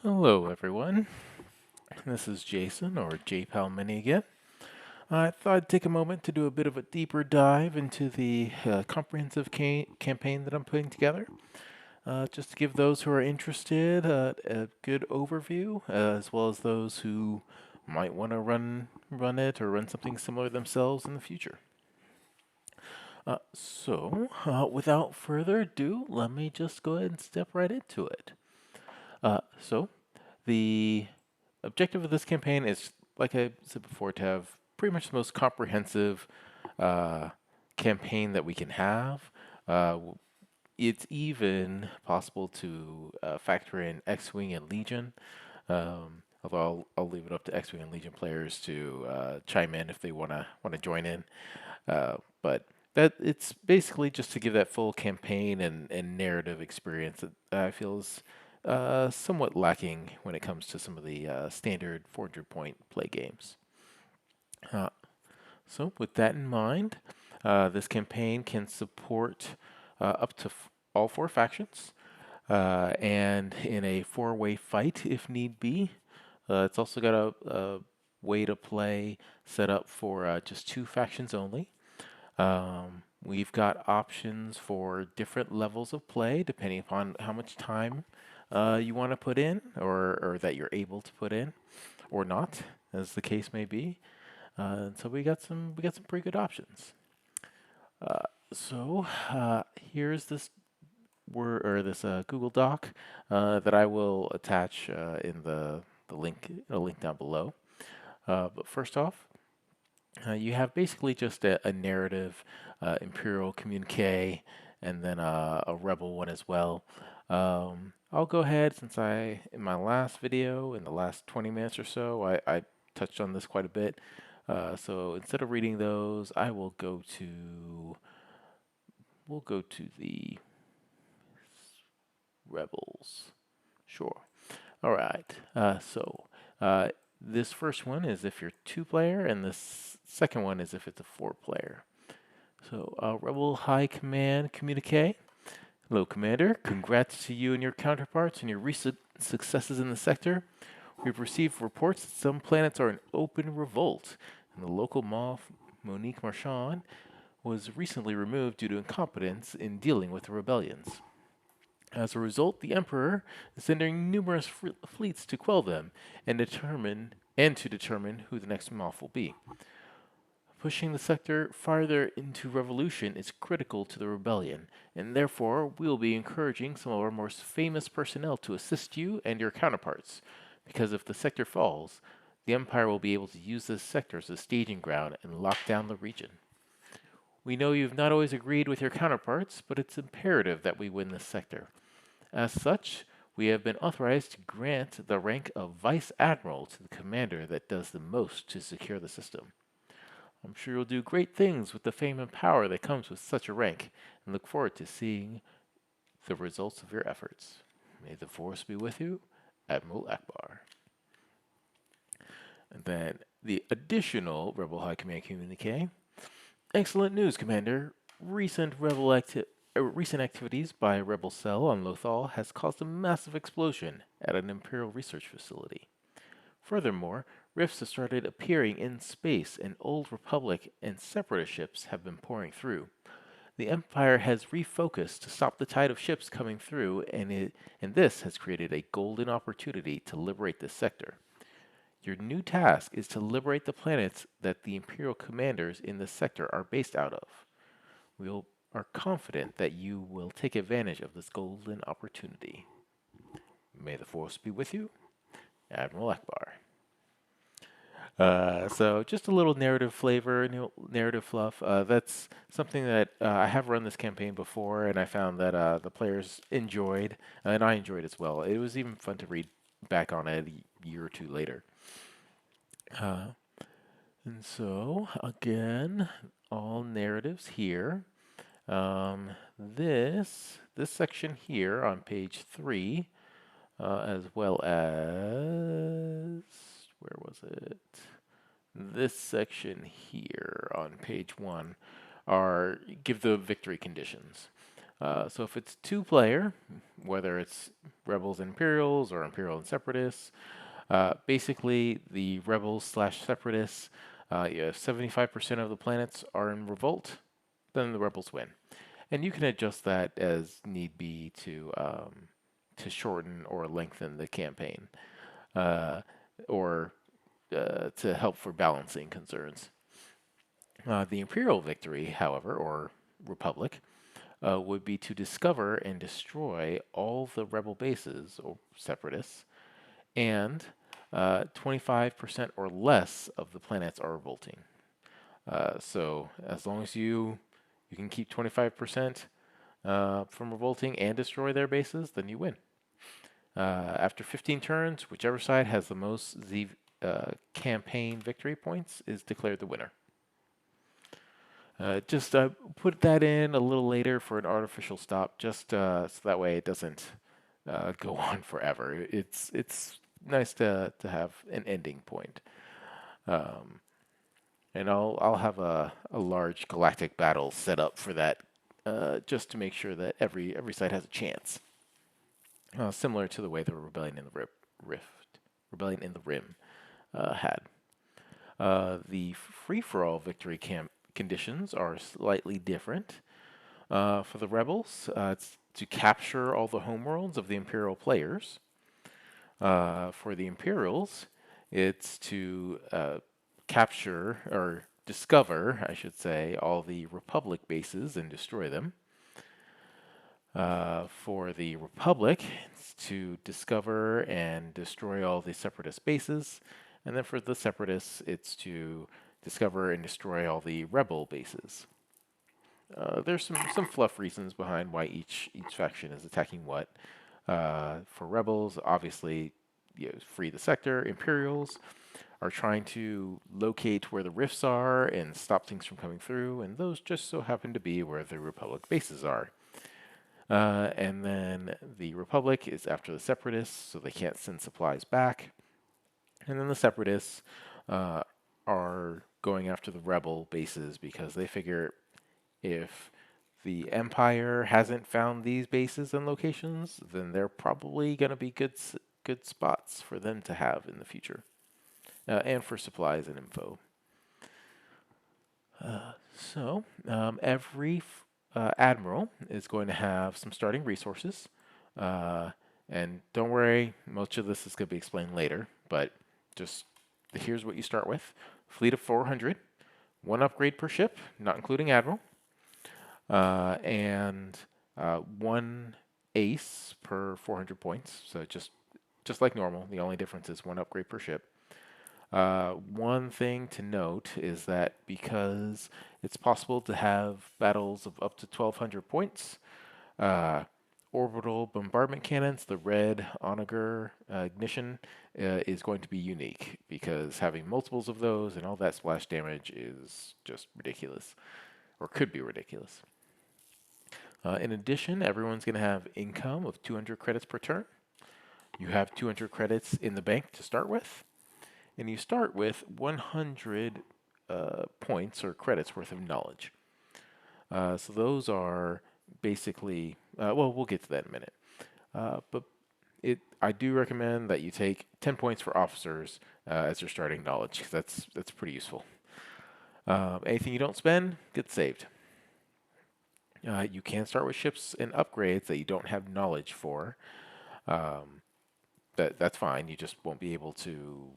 Hello, everyone. This is Jason, or Jaypalmany again. I thought I'd take a moment to do a bit of a deeper dive into the comprehensive campaign that I'm putting together, just to give those who are interested a good overview, as well as those who might want to run it or run something similar themselves in the future. Without further ado, let me just go ahead and step right into it. So, the objective of this campaign is, like I said before, to have pretty much the most comprehensive uh, campaign that we can have. It's even possible to factor in X-Wing and Legion. Although I'll leave it up to X-Wing and Legion players to chime in if they wanna join in. But that it's basically just to give that full campaign and narrative experience that I feel is somewhat lacking when it comes to some of the standard 400 point play games. Uh, so, with that in mind, this campaign can support up to all four factions, and in a four-way fight if need be. It's also got a way to play set up for just two factions only. We've got options for different levels of play depending upon how much time you want to put in, or that you're able to put in, or not, as the case may be. So we got some pretty good options. Here's this word or this Google Doc that I will attach in the link a link down below. But first off, you have basically just a narrative, Imperial communique, and then a Rebel one as well. I'll go ahead since in my last video, in the last 20 minutes or so, I touched on this quite a bit. So instead of reading those, we'll go to the Rebels. Sure. All right. This first one is if you're two-player, and this second one is if it's a four-player. So, Rebel High Command Communique. Hello, Commander. Congrats to you and your counterparts on your recent successes in the sector. We've received reports that some planets are in open revolt, and the local Moff, Monique Marchand, was recently removed due to incompetence in dealing with the rebellions. As a result, the Emperor is sending numerous fleets to quell them and to determine who the next Moff will be. Pushing the sector farther into revolution is critical to the rebellion, and therefore we will be encouraging some of our most famous personnel to assist you and your counterparts, because if the sector falls, the Empire will be able to use this sector as a staging ground and lock down the region. We know you've not always agreed with your counterparts, but it's imperative that we win this sector. As such, we have been authorized to grant the rank of Vice Admiral to the commander that does the most to secure the system. I'm sure you'll do great things with the fame and power that comes with such a rank, and look forward to seeing the results of your efforts. May the Force be with you, Admiral Akbar. And then the additional Rebel High Command communique. Excellent news, Commander. Recent activities by Rebel Cell on Lothal has caused a massive explosion at an Imperial research facility. Furthermore, rifts have started appearing in space, and Old Republic and Separatist ships have been pouring through. The Empire has refocused to stop the tide of ships coming through, and this has created a golden opportunity to liberate this sector. Your new task is to liberate the planets that the Imperial commanders in this sector are based out of. We are confident that you will take advantage of this golden opportunity. May the Force be with you, Admiral Akbar. So just a little narrative flavor, narrative fluff. That's something that I have run this campaign before, and I found that the players enjoyed, and I enjoyed as well. It was even fun to read back on it a year or two later. And so, again, all narratives here. This section here on page 3, as well as, where was it? This section here on page 1 give the victory conditions. So if it's two-player, whether it's rebels and Imperials or Imperial and Separatists. Basically, the rebels/separatists, if 75% of the planets are in revolt, then the rebels win. And you can adjust that as need be to shorten or lengthen the campaign, or to help for balancing concerns. The Imperial victory, however, or Republic, would be to discover and destroy all the rebel bases or separatists, and 25% or less of the planets are revolting. So as long as you can keep 25% from revolting and destroy their bases, then you win. After 15 turns, whichever side has the most campaign victory points is declared the winner. Just put that in a little later for an artificial stop, just so that way it doesn't go on forever. It's nice to have an ending point. And I'll have a large galactic battle set up for that, just to make sure that every side has a chance. Similar to the way the Rebellion in the Rebellion in the Rim had. The free-for-all victory conditions are slightly different. For the rebels, it's to capture all the homeworlds of the Imperial players. For the Imperials, it's to capture or discover, I should say, all the Republic bases and destroy them. For the Republic, it's to discover and destroy all the Separatist bases. And then for the Separatists, it's to discover and destroy all the Rebel bases. There's some fluff reasons behind why each faction is attacking what. For Rebels, obviously, free the sector. Imperials are trying to locate where the rifts are and stop things from coming through, and those just so happen to be where the Republic bases are. And then the Republic is after the Separatists, so they can't send supplies back. And then the Separatists are going after the Rebel bases because they figure if the Empire hasn't found these bases and locations, then they're probably going to be good spots for them to have in the future, and for supplies and info. So every admiral is going to have some starting resources, and don't worry, much of this is going to be explained later, but just here's what you start with. Fleet of 400, one upgrade per ship, not including admiral, and one ace per 400 points, so just like normal. The only difference is one upgrade per ship. One thing to note is that because it's possible to have battles of up to 1,200 points, orbital bombardment cannons, the red onager ignition, is going to be unique because having multiples of those and all that splash damage is just ridiculous, or could be ridiculous. In addition, everyone's going to have income of 200 credits per turn. You have 200 credits in the bank to start with. And you start with 100 points or credits worth of knowledge. So those are basically, well, we'll get to that in a minute. But I do recommend that you take 10 points for officers as your starting knowledge, because that's pretty useful. Anything you don't spend gets saved. You can start with ships and upgrades that you don't have knowledge for. That's fine. You just won't be able to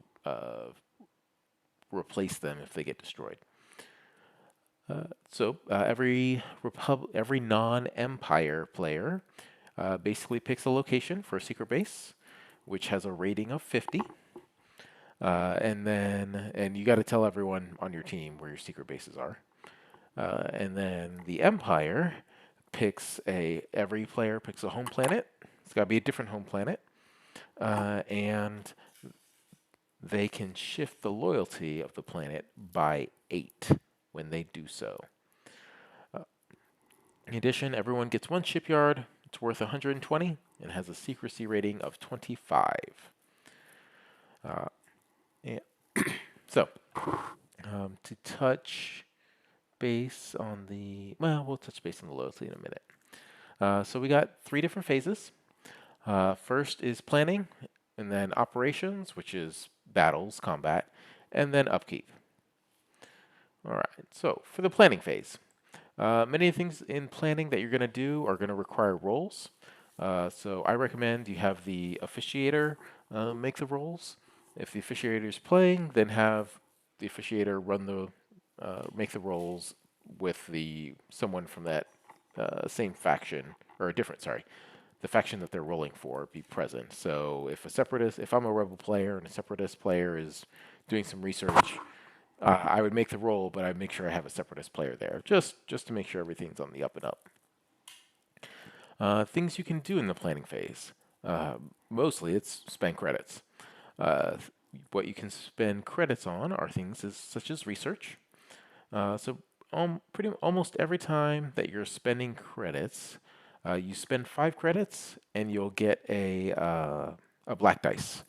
replace them if they get destroyed. So every non-Empire player basically picks a location for a secret base, which has a rating of 50. And you got to tell everyone on your team where your secret bases are. And then the Empire every player picks a home planet. It's got to be a different home planet. And they can shift the loyalty of the planet by 8 when they do so. In addition, everyone gets one shipyard. It's worth 120 and has a secrecy rating of 25. So, to touch base on we'll touch base on the loyalty in a minute. So we got 3 different phases. First is planning, and then operations, which is battles, combat, and then upkeep. All right, so for the planning phase, many things in planning that you're going to do are going to require rolls. So I recommend you have the officiator make the rolls. If the officiator is playing, then have the officiator run the make the rolls with the someone from that same faction or a different, sorry, the faction that they're rolling for be present. So if I'm a rebel player and a separatist player is doing some research, I would make the roll, but I'd make sure I have a separatist player there, just to make sure everything's on the up and up. Things you can do in the planning phase. Mostly it's spend credits. Uh, what you can spend credits on are things such as research. So pretty almost every time that you're spending credits, you spend 5 credits and you'll get a black dice,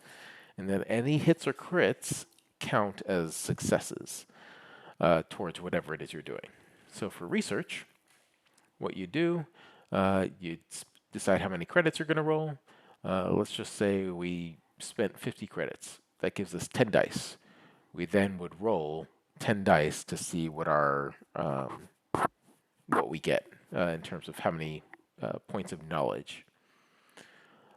and then any hits or crits count as successes towards whatever it is you're doing. So for research, what you do, you decide how many credits you're going to roll. Let's just say we spent 50 credits. That gives us 10 dice. We then would roll 10 dice to see what we get in terms of how many points of knowledge.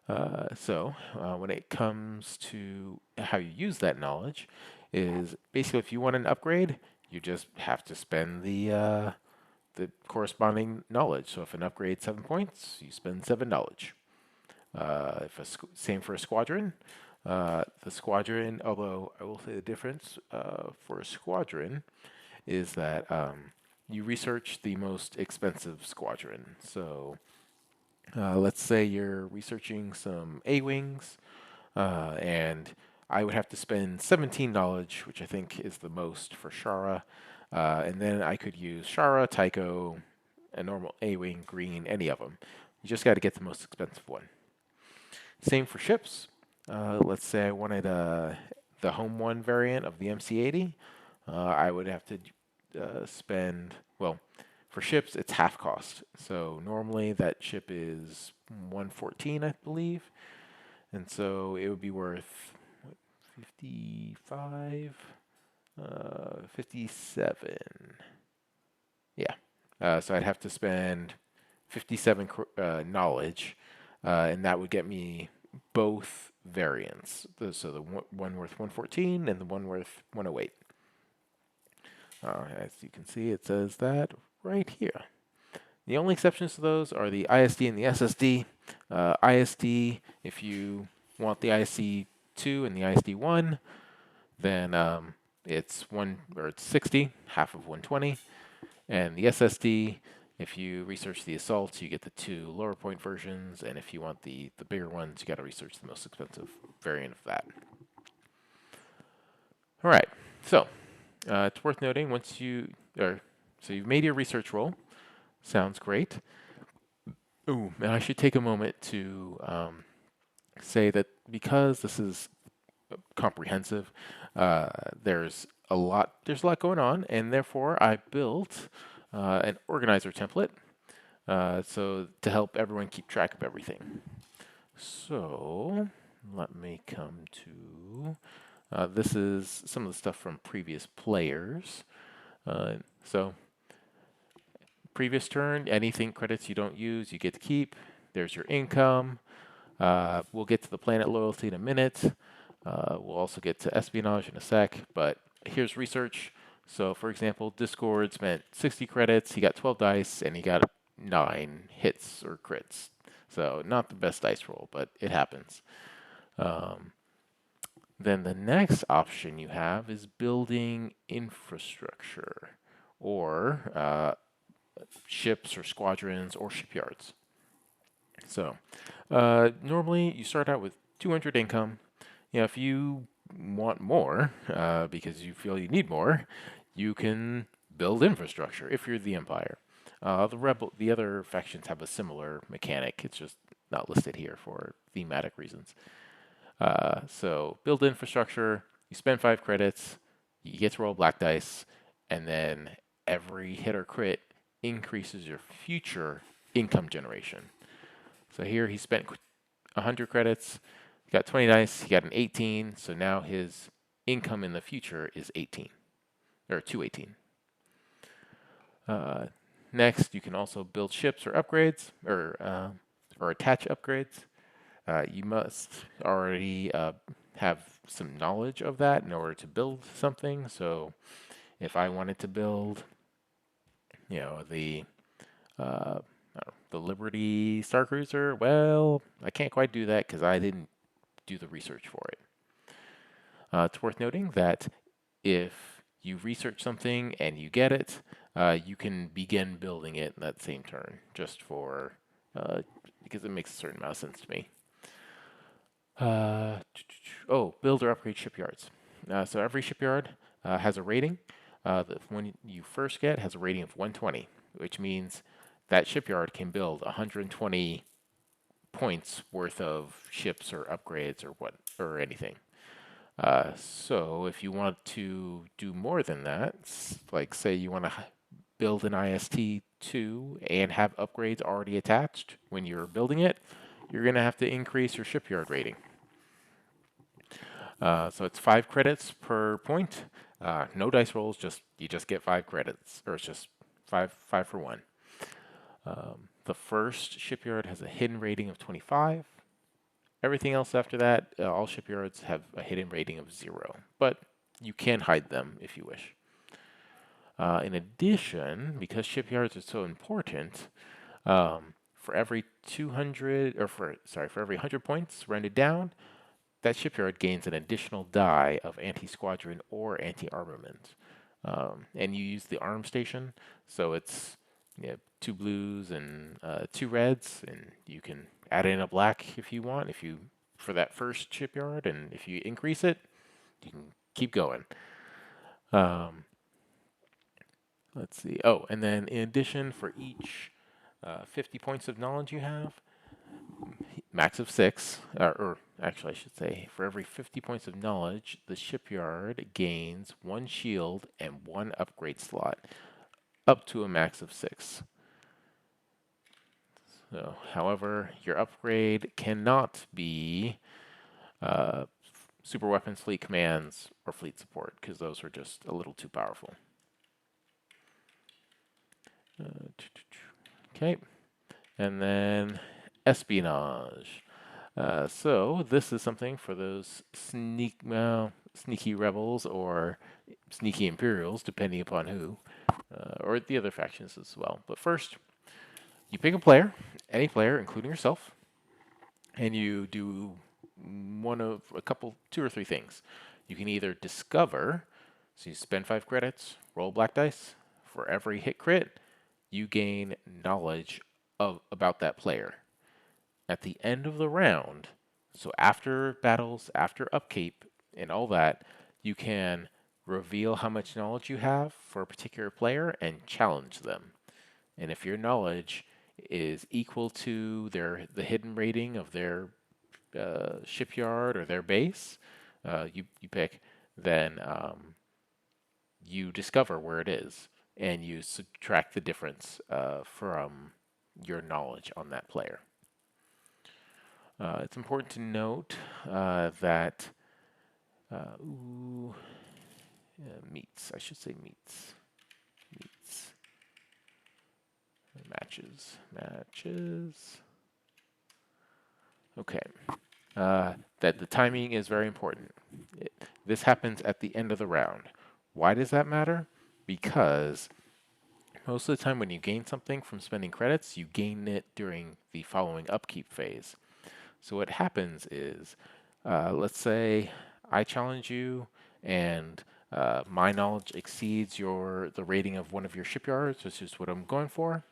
When it comes to how you use that knowledge, is basically if you want an upgrade, you just have to spend the corresponding knowledge. So if an upgrade 7 points, you spend 7 knowledge. Same for a squadron. The squadron, although I will say the difference for a squadron is that you research the most expensive squadron. So let's say you're researching some A-wings, and I would have to spend 17 knowledge, which I think is the most for Shara. And then I could use Shara, Tycho, a normal A-wing, green, any of them. You just got to get the most expensive one. Same for ships. Let's say I wanted the Home 1 variant of the MC-80. I would have to spend, well, for ships, it's half cost. So normally that ship is 114, I believe. And so it would be worth 55, 57. Yeah. So I'd have to spend 57 knowledge, and that would get me both variants. So the one worth 114 and the one worth 108. As you can see, it says that right here. The only exceptions to those are the ISD and the SSD. ISD, if you want the ISD 2 and the ISD 1, then it's 60, half of 120. And the SSD, if you research the assault, you get the 2 lower point versions, and if you want the bigger ones, you got to research the most expensive variant of that. All right, so it's worth noting so you've made your research roll. Sounds great. Ooh, and I should take a moment to say that because this is comprehensive, there's a lot going on, and therefore I built an organizer template so to help everyone keep track of everything. So let me come to this is some of the stuff from previous players. So previous turn, anything credits you don't use, you get to keep. There's your income. We'll get to the planet loyalty in a minute. We'll also get to espionage in a sec, but here's research. So, for example, Discord spent 60 credits. He got 12 dice, and he got 9 hits or crits. So, not the best dice roll, but it happens. Then the next option you have is building infrastructure, or ships or squadrons or shipyards. So normally you start out with 200 income. If you want more because you feel you need more, you can build infrastructure if you're the Empire. The other factions have a similar mechanic. It's just not listed here for thematic reasons. So build infrastructure. You spend 5 credits. You get to roll black dice, and then every hit or crit increases your future income generation. So here he spent 100 credits, he got 20 dice, he got an 18, so now his income in the future is 18, or 218. Next, you can also build ships or upgrades, or attach upgrades. You must already have some knowledge of that in order to build something. So, if I wanted to build, the uh, the Liberty Star Cruiser, well, I can't quite do that because I didn't do the research for it. It's worth noting that if you research something and you get it, you can begin building it in that same turn, just for because it makes a certain amount of sense to me. Build or upgrade shipyards. So every shipyard has a rating. The one you first get has a rating of 120, which means that shipyard can build 120 points worth of ships or upgrades or anything. So if you want to do more than that, like say you want to build an IST-2 and have upgrades already attached when you're building it, you're going to have to increase your shipyard rating. So it's 5 credits per point. No dice rolls, you just get 5 credits, or it's just five for 1. The first shipyard has a hidden rating of 25. Everything else after that, all shipyards have a hidden rating of 0, but you can hide them if you wish. In addition, because shipyards are so important, for every 100 points rounded down, that shipyard gains an additional die of anti-squadron or anti-armament. And you use the arm station, so it's 2 blues and 2 reds, and you can add in a black if you want, for that first shipyard, and if you increase it, you can keep going. Let's see. Oh, and then in addition, for each 50 points of knowledge you have, max of 6, or actually I should say, for every 50 points of knowledge, the shipyard gains 1 shield and 1 upgrade slot, up to a max of 6. So, however, your upgrade cannot be super weapons, fleet commands, or fleet support, because those are just a little too powerful. Okay, and then espionage. So this is something for those sneaky rebels or sneaky Imperials, depending upon who, or the other factions as well. But first, you pick a player, any player, including yourself, and you do two or three things. You can either discover, so you spend 5 credits, roll black dice. For every hit crit, you gain knowledge about that player. At the end of the round, so after battles, after upkeep, and all that, you can reveal how much knowledge you have for a particular player and challenge them. And if your knowledge is equal to the hidden rating of their shipyard or their base, you pick, then you discover where it is, and you subtract the difference from your knowledge on that player. It's important to note that meets. I should say meets. Meets. Matches. Okay. That the timing is very important. This happens at the end of the round. Why does that matter? Because most of the time when you gain something from spending credits, you gain it during the following upkeep phase. So what happens is, let's say I challenge you, and my knowledge exceeds the rating of one of your shipyards, which is what I'm going for.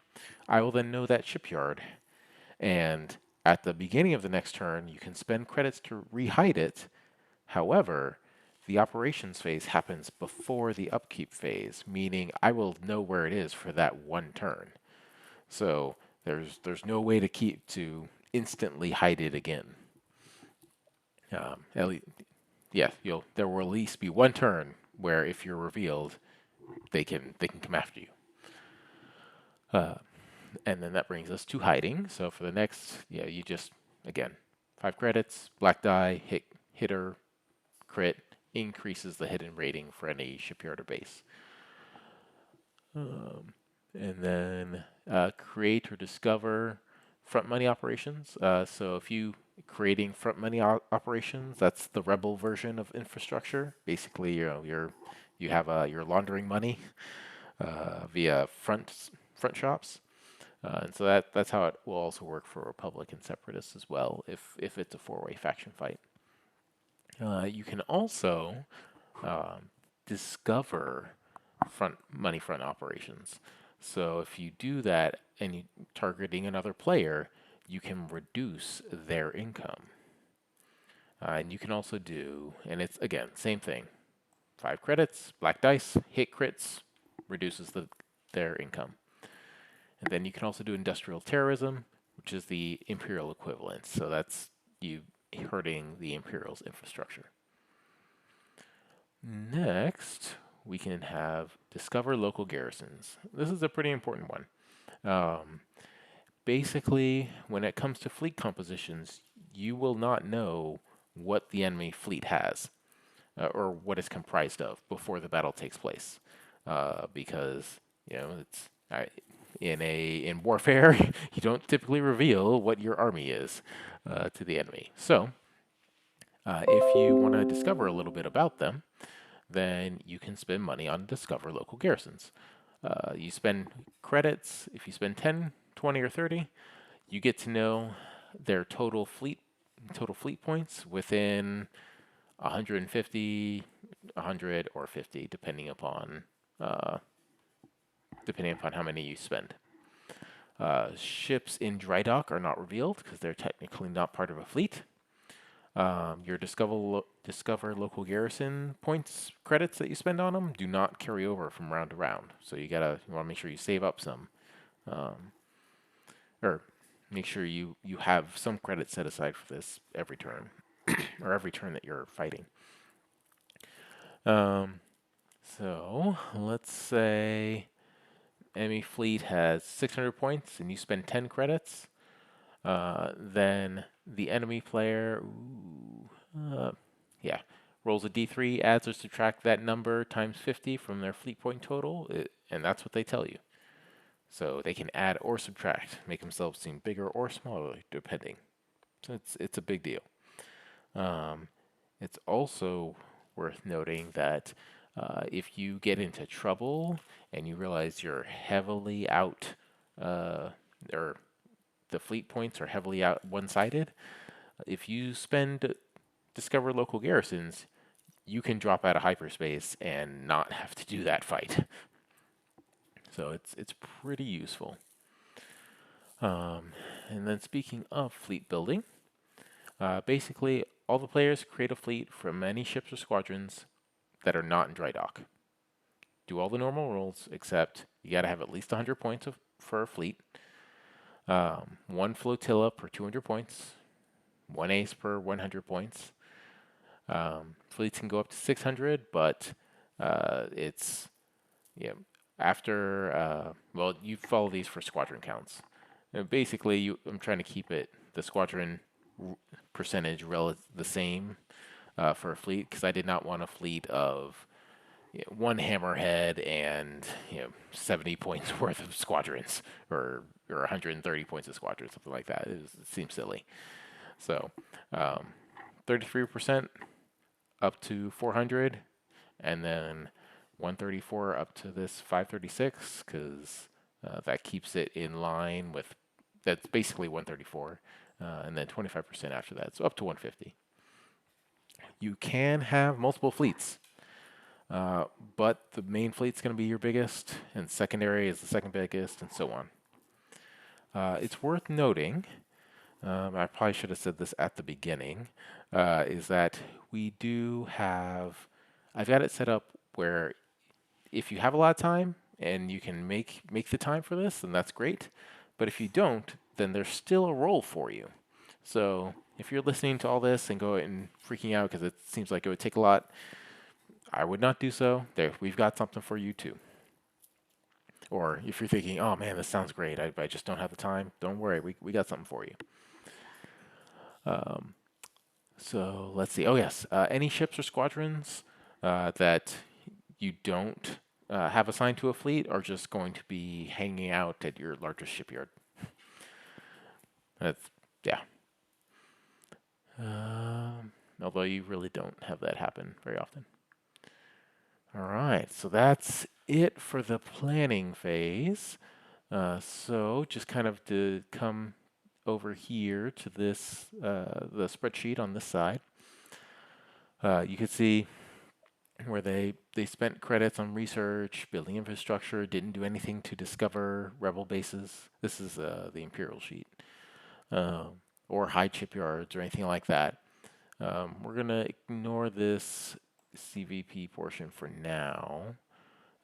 I will then know that shipyard, and at the beginning of the next turn, you can spend credits to rehide it. However, the operations phase happens before the upkeep phase, meaning I will know where it is for that one turn. So there's no way to instantly hide it again. At least, yeah, there will at least be one turn where if you're revealed, they can come after you. And then that brings us to hiding. So for the next, you just again 5 credits, black die, hitter, crit, increases the hidden rating for any shipyard or base. And then create or discover front money operations. So if you creating front money operations, that's the rebel version of infrastructure. Basically, you have you're laundering money via front shops. And so that's how it will also work for Republic and Separatists as well, if it's a four-way faction fight. You can also discover front operations. So if you do that and you targeting another player, you can reduce their income. And you can also do, and it's again same thing, 5 credits, black dice, hit crits, reduces their income. And then you can also do industrial terrorism, which is the imperial equivalent. So that's you hurting the imperial's infrastructure. Next, we can have discover local garrisons. This is a pretty important one. Basically, when it comes to fleet compositions, you will not know what the enemy fleet has or what it's comprised of before the battle takes place, because it's in warfare you don't typically reveal what your army is to the enemy. So if you want to discover a little bit about them, then you can spend money on discover local garrisons. You spend credits. If you spend 10, 20, or 30, you get to know their total fleet points within 150, 100, or 50, depending upon how many you spend. Ships in dry dock are not revealed because they're technically not part of a fleet. Your discover local garrison points credits that you spend on them do not carry over from round to round. So you want to make sure you save up some, or make sure you have some credits set aside for this every turn, or every turn that you're fighting. So let's say enemy fleet has 600 points and you spend 10 credits. Then the enemy player, rolls a d3, adds or subtract that number times 50 from their fleet point total, and that's what they tell you. So they can add or subtract, make themselves seem bigger or smaller, depending. So it's a big deal. It's also worth noting that if you get into trouble and you realize you're heavily out, or the fleet points are heavily out one-sided, if you spend discover local garrisons, you can drop out of hyperspace and not have to do that fight. So it's pretty useful. And then speaking of fleet building, basically all the players create a fleet from any ships or squadrons that are not in dry dock. Do all the normal rolls, except you got to have at least 100 points for a fleet. 1 flotilla per 200 points, 1 ace per 100 points. Fleets can go up to 600, but it's after you follow these for squadron counts. Basically, I'm trying to keep the squadron percentage the same for a fleet, because I did not want a fleet of one hammerhead and 70 points worth of squadrons, or 130 points of squadrons, something like that. It seems silly. So 33% up to 400, and then 134 up to this 536, because that keeps it in line with, that's basically 134, and then 25% after that, so up to 150. You can have multiple fleets, but the main fleet's going to be your biggest, and secondary is the second biggest, and so on. It's worth noting, I probably should have said this at the beginning, is that we do have, I've got it set up where if you have a lot of time and you can make the time for this, then that's great. But if you don't, then there's still a role for you. So if you're listening to all this and go and freaking out because it seems like it would take a lot, I would not do so. There, we've got something for you too. Or if you're thinking, oh man, this sounds great, I just don't have the time, don't worry, we got something for you. So let's see. Oh yes, any ships or squadrons that you don't have assigned to a fleet are just going to be hanging out at your largest shipyard. That's yeah. Although you really don't have that happen very often. All right, so that's it for the planning phase. So just kind of to come over here to this, the spreadsheet on this side, you can see where they spent credits on research, building infrastructure, didn't do anything to discover rebel bases. This is the Imperial sheet, or hide shipyards or anything like that. We're gonna ignore this CVP portion for now,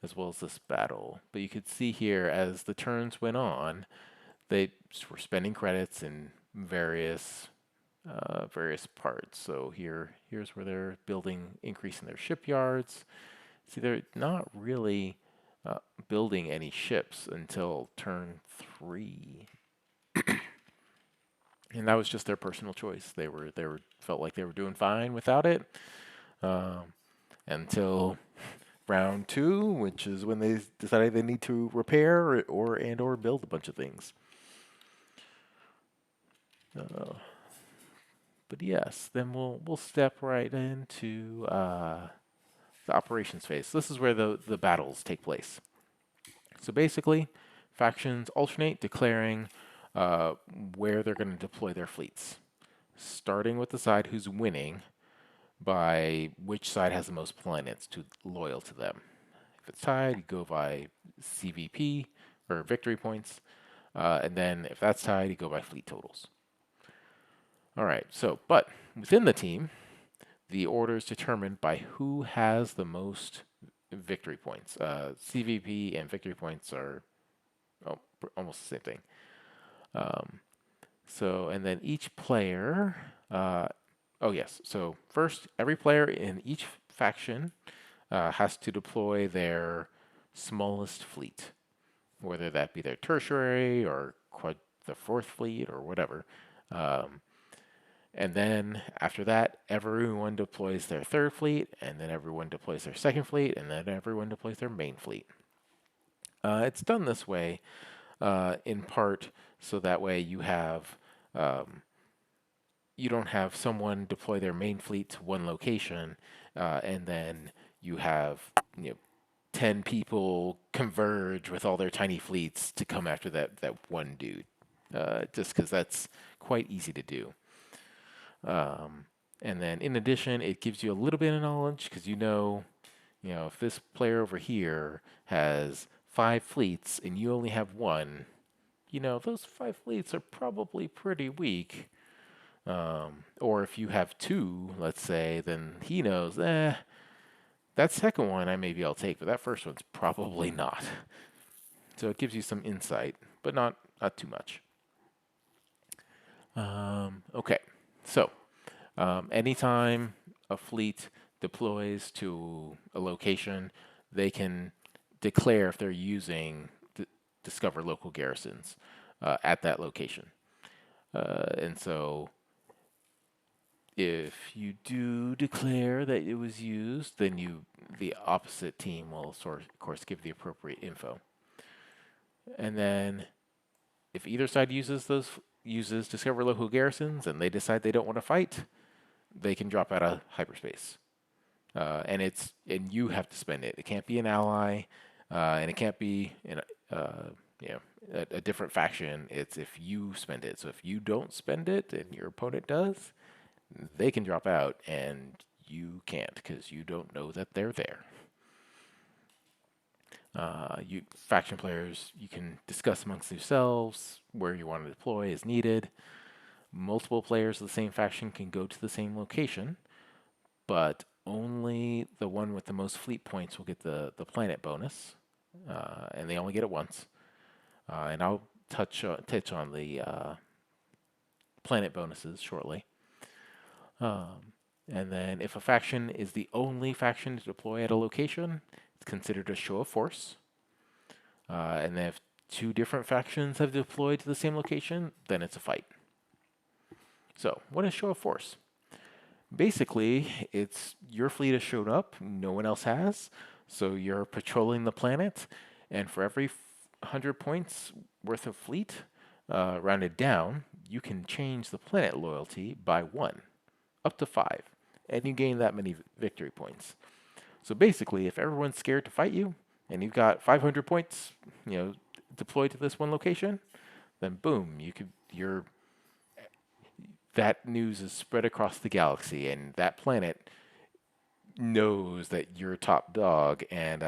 as well as this battle. But you could see here as the turns went on, they were spending credits in various parts. So here's where they're building, increasing their shipyards. See, they're not really building any ships until turn 3, and that was just their personal choice. They were felt like they were doing fine without it um, until round 2, which is when they decided they need to repair or build a bunch of things. Uh, but yes, then we'll step right into the operations phase. So this is where the battles take place. So basically, factions alternate declaring where they're going to deploy their fleets, starting with the side who's winning by which side has the most planets loyal to them. If it's tied, you go by CVP or victory points, and then if that's tied, you go by fleet totals. All right. So, but within the team, the order is determined by who has the most victory points. CVP and victory points are almost the same thing. So, and then each player, oh yes, so first, every player in each faction has to deploy their smallest fleet, whether that be their tertiary or the fourth fleet or whatever. And then after that, everyone deploys their third fleet, and then everyone deploys their second fleet, and then everyone deploys their main fleet. It's done this way in part so that way you don't have someone deploy their main fleet to one location, and then you have 10 people converge with all their tiny fleets to come after that one dude. Just because that's quite easy to do. And then in addition, it gives you a little bit of knowledge because if this player over here has 5 fleets and you only have one, those 5 fleets are probably pretty weak. Or if you have 2, let's say, then he knows, that second one I'll take, but that first one's probably not. So it gives you some insight, but not too much. Okay, so anytime a fleet deploys to a location, they can declare if they're using discover local garrisons at that location. And so if you do declare that it was used, then the opposite team will, of course, give the appropriate info. And then if either side uses discover local garrisons and they decide they don't want to fight, they can drop out of hyperspace. And you have to spend it. It can't be an ally, and it can't be a different faction. It's if you spend it. So if you don't spend it and your opponent does, they can drop out and you can't because you don't know that they're there. Faction players, you can discuss amongst yourselves where you want to deploy as needed. Multiple players of the same faction can go to the same location, but only the one with the most fleet points will get the planet bonus, and they only get it once. And I'll touch on the planet bonuses shortly. And then if a faction is the only faction to deploy at a location, it's considered a show of force. And then if 2 different factions have deployed to the same location, then it's a fight. So, what is show of force? Basically, it's your fleet has showed up, no one else has, so you're patrolling the planet, and for every 100 points worth of fleet, rounded down, you can change the planet loyalty by 1, up to 5, and you gain that many victory points. So basically, if everyone's scared to fight you, and you've got 500 points, deployed to this one location, then boom, you're that news is spread across the galaxy, and that planet knows that you're top dog and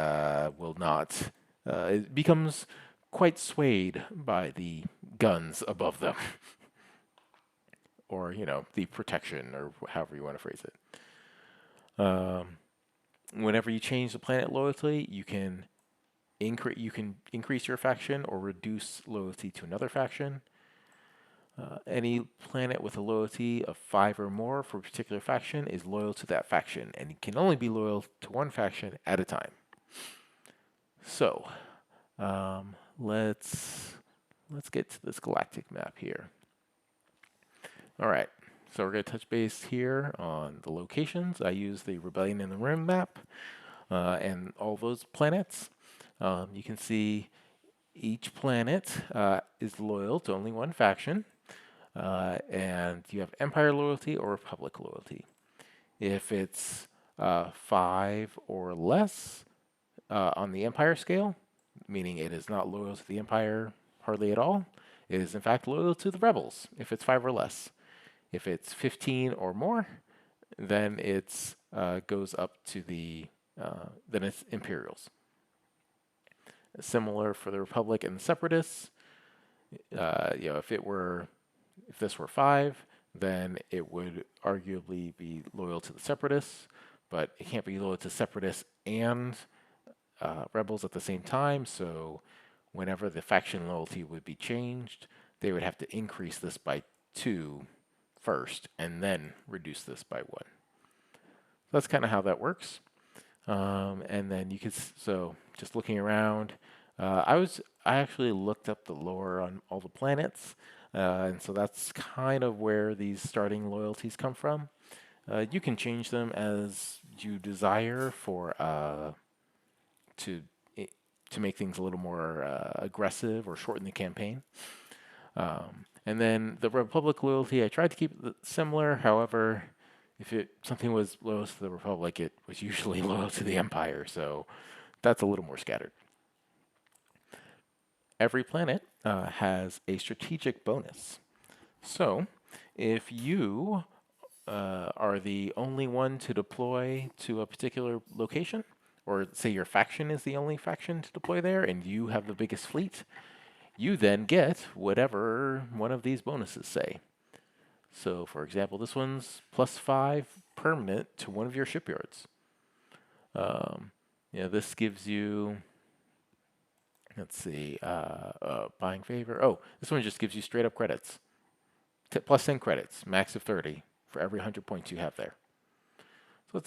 will not. It becomes quite swayed by the guns above them, or the protection, or however you want to phrase it. Whenever you change the planet loyalty, you can increase your faction or reduce loyalty to another faction. Any planet with a loyalty of 5 or more for a particular faction is loyal to that faction, and you can only be loyal to one faction at a time. So, let's get to this galactic map here. All right, so we're going to touch base here on the locations. I use the Rebellion in the Rim map and all those planets. You can see each planet is loyal to only one faction. And you have Empire loyalty or Republic loyalty. If it's 5 or less on the Empire scale, meaning it is not loyal to the Empire hardly at all, it is in fact loyal to the Rebels if it's 5 or less. If it's 15 or more, then it's goes up to then it's Imperials. Similar for the Republic and the Separatists. If this were 5, then it would arguably be loyal to the Separatists, but it can't be loyal to Separatists and Rebels at the same time, so whenever the faction loyalty would be changed, they would have to increase this by 2 first, and then reduce this by 1. That's kind of how that works. And then so just looking around, I actually looked up the lore on all the planets, and so that's kind of where these starting loyalties come from. You can change them as you desire to make things a little more aggressive or shorten the campaign. And then the Republic loyalty, I tried to keep it similar. However, if something was loyal to the Republic, it was usually loyal to the Empire, so that's a little more scattered. Every planet has a strategic bonus. So, if you are the only one to deploy to a particular location, or say your faction is the only faction to deploy there, and you have the biggest fleet, you then get whatever one of these bonuses say. So, for example, this one's +5 permanent to one of your shipyards. This gives you, let's see, buying favor. Oh, this one just gives you straight up credits. +10 credits, max of 30 for every 100 points you have there. So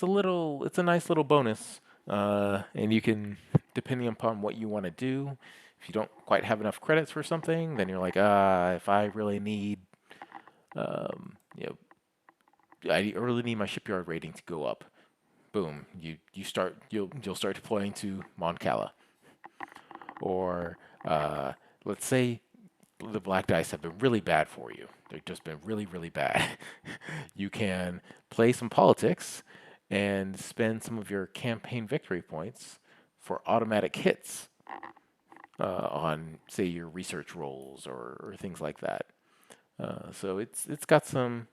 it's a nice little bonus, and you can, depending upon what you want to do, if you don't quite have enough credits for something, then you're like, if I really need, I really need my shipyard rating to go up. Boom, you'll start deploying to Mon Cala. Or let's say the black dice have been really bad for you. They've just been really, really bad. You can play some politics and spend some of your campaign victory points for automatic hits on, say, your research rolls or things like that. So it's got some.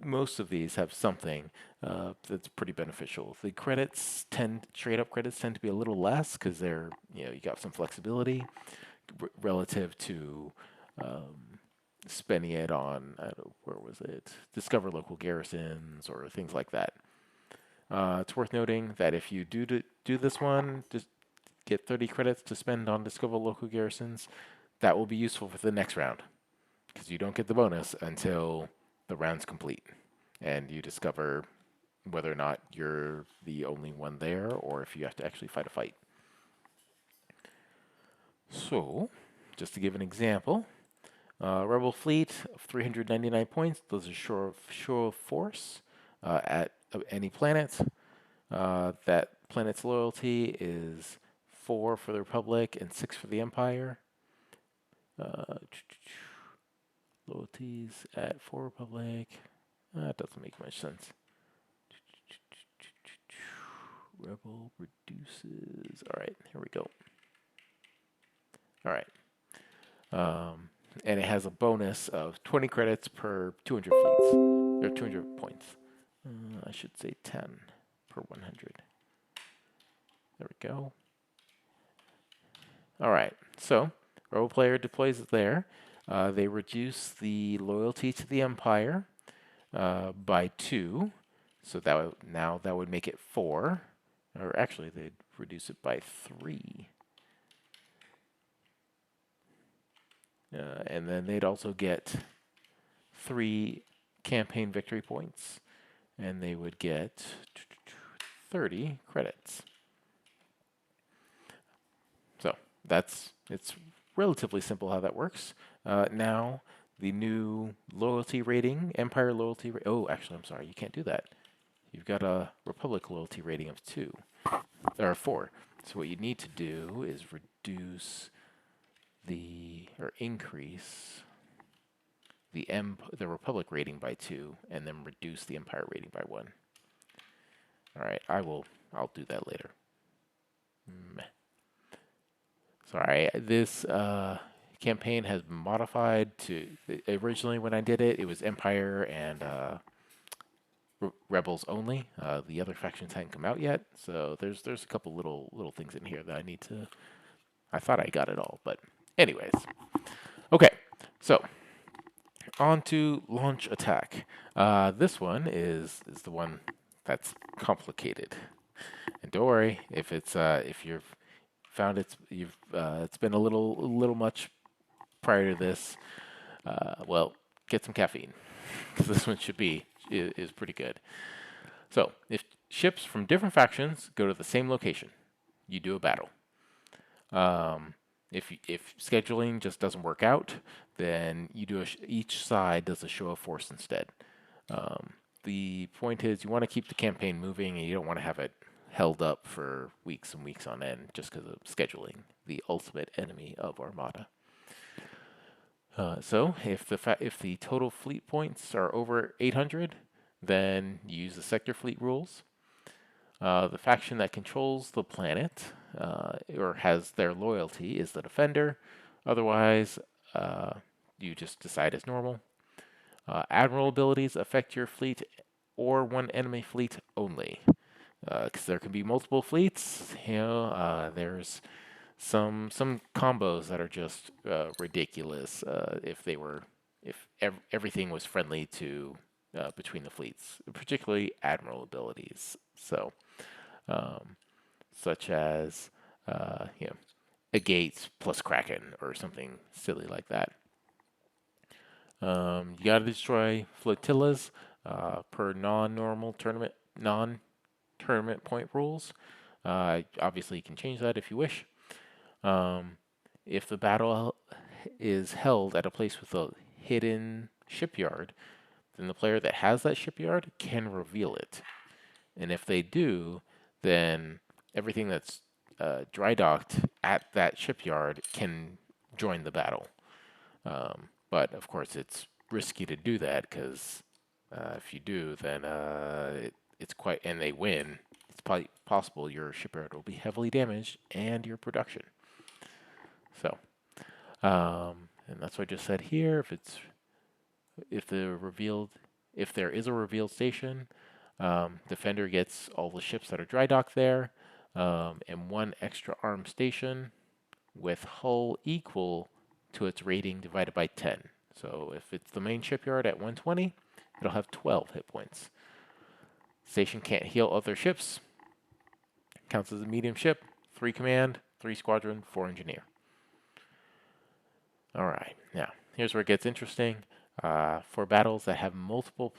Most of these have something that's pretty beneficial. The straight up credits tend to be a little less because you got some flexibility relative to spending it on, where was it? Discover local garrisons or things like that. It's worth noting that if you do this one, just get 30 credits to spend on discover local garrisons, that will be useful for the next round because you don't get the bonus until the round's complete and you discover whether or not you're the only one there or if you have to actually fight a fight. So, just to give an example, Rebel fleet of 399 points. Those are show of force at any planet. That planet's loyalty is 4 for the Republic and 6 for the Empire. Loyalties at 4 Republic. That doesn't make much sense. Rebel reduces. All right, here we go. All right. And it has a bonus of 20 credits per 200 fleets, or 200 points. I should say 10 per 100. There we go. All right, so Rebel player deploys it there. They reduce the loyalty to the Empire by 2, so that would make it 4, or actually they'd reduce it by 3. And then they'd also get 3 campaign victory points, and they would get 30 credits. So it's relatively simple how that works. Now the new loyalty rating, Empire loyalty. Oh, actually, I'm sorry, you can't do that. You've got a Republic loyalty rating of 2 or 4. So what you need to do is reduce or increase the Republic rating by 2, and then reduce the Empire rating by 1. All right, I'll do that later. Sorry, this campaign has been modified to originally when I did it, it was Empire and Rebels only. The other factions hadn't come out yet, so there's a couple little things in here that I need to. I thought I got it all, but anyways, okay. So on to launch attack. This one is the one that's complicated, and don't worry if you've found it's been a little much prior to this. Well, get some caffeine because this one is pretty good. So if ships from different factions go to the same location, you do a battle. If scheduling just doesn't work out, then you do each side does a show of force instead. The point is you want to keep the campaign moving, and you don't want to have it held up for weeks and weeks on end just because of scheduling, the ultimate enemy of Armada. So if the total fleet points are over 800, then you use the sector fleet rules. The faction that controls the planet or has their loyalty is the defender. Otherwise, you just decide as normal. Admiral abilities affect your fleet or one enemy fleet only. Because there can be multiple fleets. There's some combos that are just ridiculous. If everything was friendly to between the fleets, particularly admiral abilities. So, such as a gate plus Kraken or something silly like that. You gotta destroy flotillas per non-tournament point rules. Obviously, you can change that if you wish. If the battle is held at a place with a hidden shipyard, then the player that has that shipyard can reveal it. And if they do, then everything that's dry docked at that shipyard can join the battle. But of course, it's risky to do that because if you do, then it's quite, and they win, it's probably possible your shipyard will be heavily damaged and your production. So, and that's what I just said here. If there is a revealed station, defender gets all the ships that are dry docked there, and 1 extra armed station with hull equal to its rating divided by 10. So if it's the main shipyard at 120, it'll have 12 hit points. Station can't heal other ships. Counts as a medium ship. 3 command, 3 squadron, 4 engineer. All right, now here's where it gets interesting. For battles that have multiple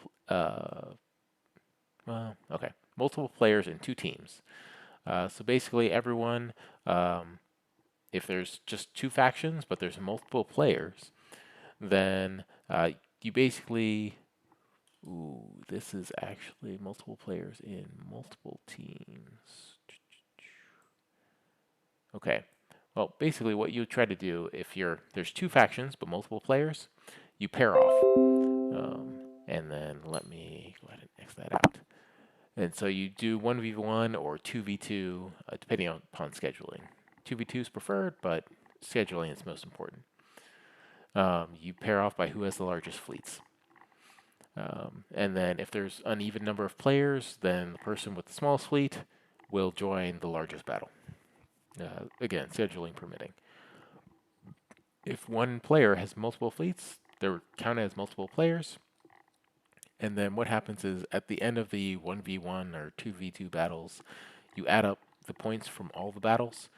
players in 2 teams. So basically, everyone, if there's just 2 factions but there's multiple players, then you basically, ooh, this is actually multiple players in multiple teams. Okay. Well, basically, what you try to do if there's two factions but multiple players, you pair off, and then let me go ahead and X that out. And so you do 1v1 or 2v2, depending upon scheduling. 2v2 is preferred, but scheduling is most important. You pair off by who has the largest fleets. And then if there's uneven number of players, then the person with the smallest fleet will join the largest battle. Again, scheduling permitting. If one player has multiple fleets, they're counted as multiple players. And then what happens is at the end of the 1v1 or 2v2 battles, you add up the points from all the battles,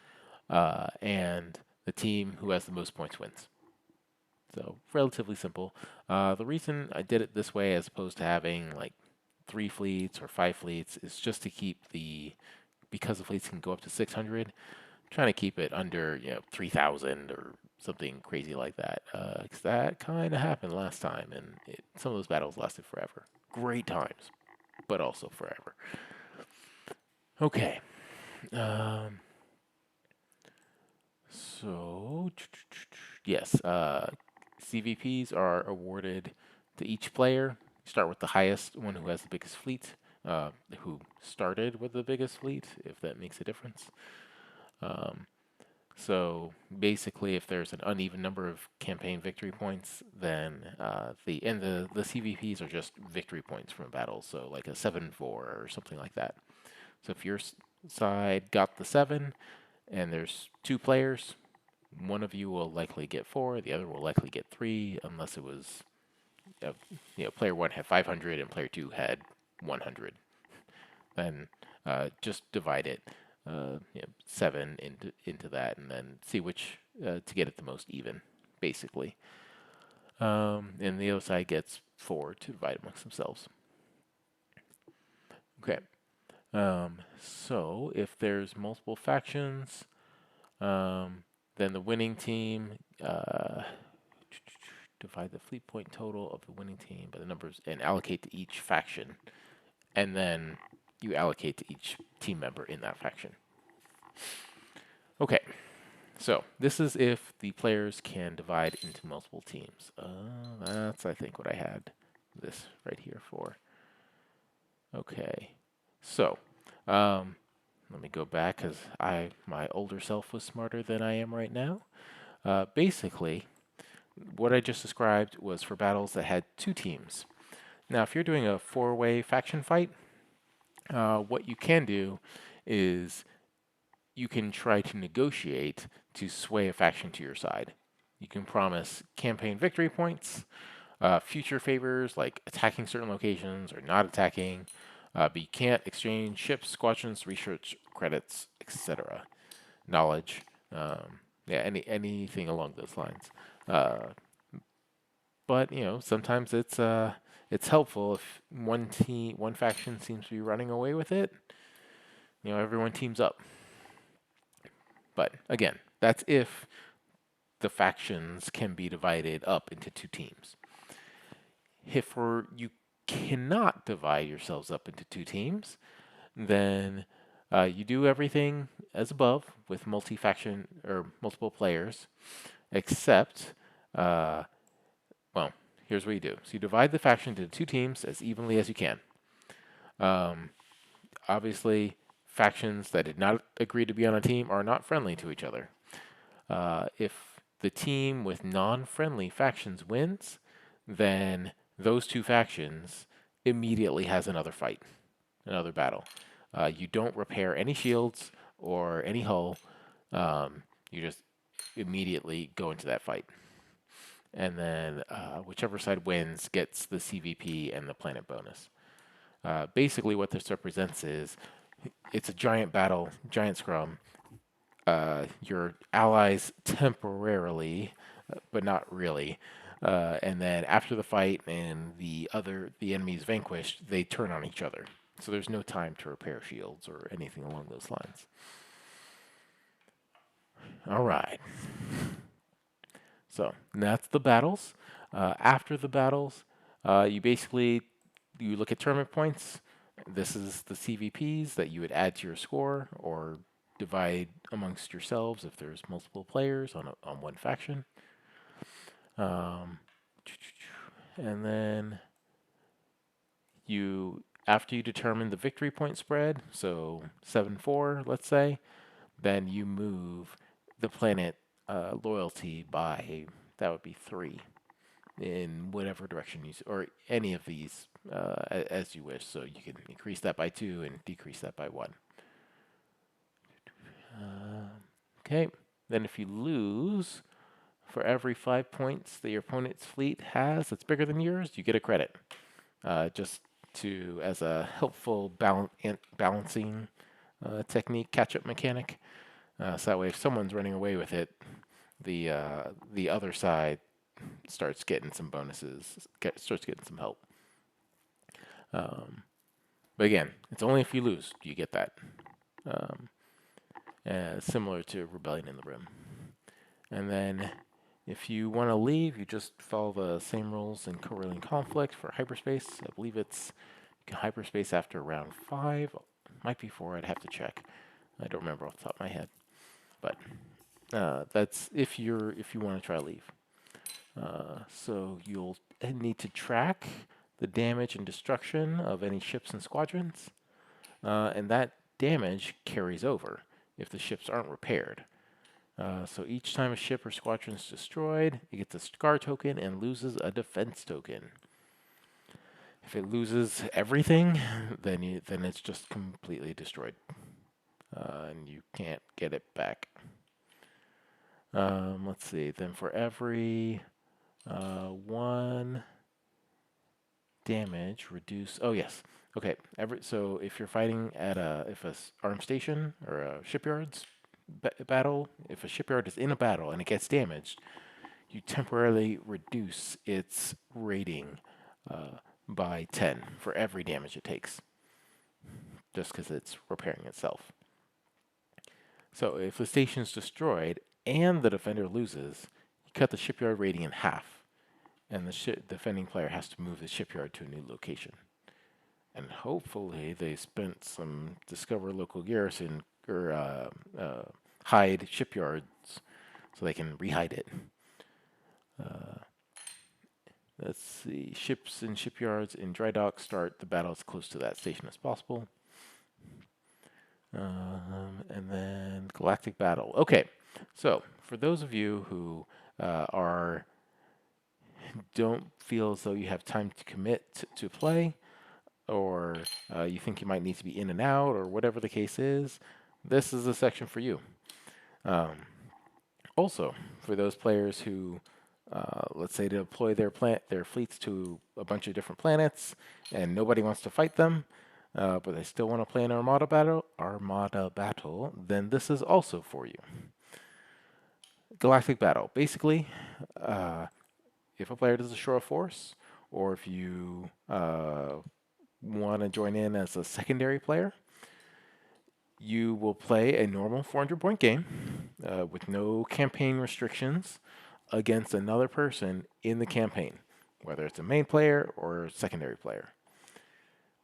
and the team who has the most points wins. So relatively simple. The reason I did it this way as opposed to having like 3 fleets or 5 fleets is just to keep because the fleets can go up to 600, trying to keep it under 3,000 or something crazy like that. Because that kind of happened last time, and some of those battles lasted forever. Great times, but also forever. Okay. So, yes, CVPs are awarded to each player. Start with the highest one who has the biggest fleet, who started with the biggest fleet, if that makes a difference. So basically, if there's an uneven number of campaign victory points, then the CVPs are just victory points from a battle. So like a 7-4 or something like that. So if your side got the 7, and there's 2 players, one of you will likely get 4, the other will likely get 3, unless it was, player 1 had 500 and player 2 had 100. Then just divide it, 7 into that, and then see which to get it the most even, basically. And the other side gets 4 to divide amongst themselves. Okay. So if there's multiple factions, then the winning team divide the fleet point total of the winning team by the numbers and allocate to each faction, and then you allocate to each team member in that faction. Okay, so this is if the players can divide into multiple teams. That's, I think, what I had this right here for. Okay, so let me go back because my older self was smarter than I am right now. Basically, what I just described was for battles that had 2 teams. Now, if you're doing a 4-way faction fight, what you can do is you can try to negotiate to sway a faction to your side. You can promise campaign victory points, future favors like attacking certain locations or not attacking, but you can't exchange ships, squadrons, research credits, etc. Knowledge, anything along those lines. But sometimes it's helpful if one faction seems to be running away with it. Everyone teams up. But again, that's if the factions can be divided up into 2 teams. If you cannot divide yourselves up into 2 teams, then you do everything as above with multi-faction or multiple players, except, well, here's what you do. So you divide the faction into 2 teams as evenly as you can. Obviously, factions that did not agree to be on a team are not friendly to each other. If the team with non-friendly factions wins, then those 2 factions immediately has another fight, another battle. You don't repair any shields or any hull. You just immediately go into that fight. And then whichever side wins gets the CVP and the planet bonus. Basically, what this represents is it's a giant battle, giant scrum. Your allies temporarily, but not really. And then after the fight and the enemy is vanquished, they turn on each other. So there's no time to repair shields or anything along those lines. All right. So that's the battles. After the battles, you look at tournament points. This is the CVPs that you would add to your score or divide amongst yourselves if there's multiple players on one faction. Um, and then after you determine the victory point spread, so 7-4, let's say, then you move the planet loyalty by, that would be 3 in whatever direction or any of these as you wish. So you can increase that by 2 and decrease that by 1. Okay, then if you lose, for every 5 points that your opponent's fleet has that's bigger than yours, you get a credit. Just as a helpful balancing technique, catch-up mechanic. So that way, if someone's running away with it, the other side starts getting some bonuses, starts getting some help. But again, it's only if you lose you get that. Similar to Rebellion in the Rim. And then if you want to leave, you just follow the same rules in Corellian Conflict for hyperspace. I believe it's you can hyperspace after round 5. Might be 4, I'd have to check. I don't remember off the top of my head. But that's if you want to try to leave. So you'll need to track the damage and destruction of any ships and squadrons. And that damage carries over if the ships aren't repaired. So each time a ship or squadron is destroyed, it gets a scar token and loses a defense token. If it loses everything, then it's just completely destroyed, and you can't get it back. Let's see. Then for every 1 damage, reduce. Oh yes. Okay. So if you're fighting at a arm station or a shipyard's battle, if a shipyard is in a battle and it gets damaged, you temporarily reduce its rating by 10 for every damage it takes, just because it's repairing itself. So if the station is destroyed and the defender loses, you cut the shipyard rating in half, and the defending player has to move the shipyard to a new location. And hopefully they spent some discover local garrison or hide shipyards so they can rehide it. Let's see. Ships and shipyards in dry dock start the battle as close to that station as possible. And then galactic battle. Okay, so for those of you who don't feel as though you have time to commit to play, or you think you might need to be in and out, or whatever the case is, this is a section for you. Also, for those players who, let's say, deploy their fleets to a bunch of different planets, and nobody wants to fight them, but they still want to play an armada battle, then this is also for you. Galactic battle. Basically, if a player does a show of force, or if you want to join in as a secondary player, you will play a normal 400-point game with no campaign restrictions against another person in the campaign, whether it's a main player or a secondary player.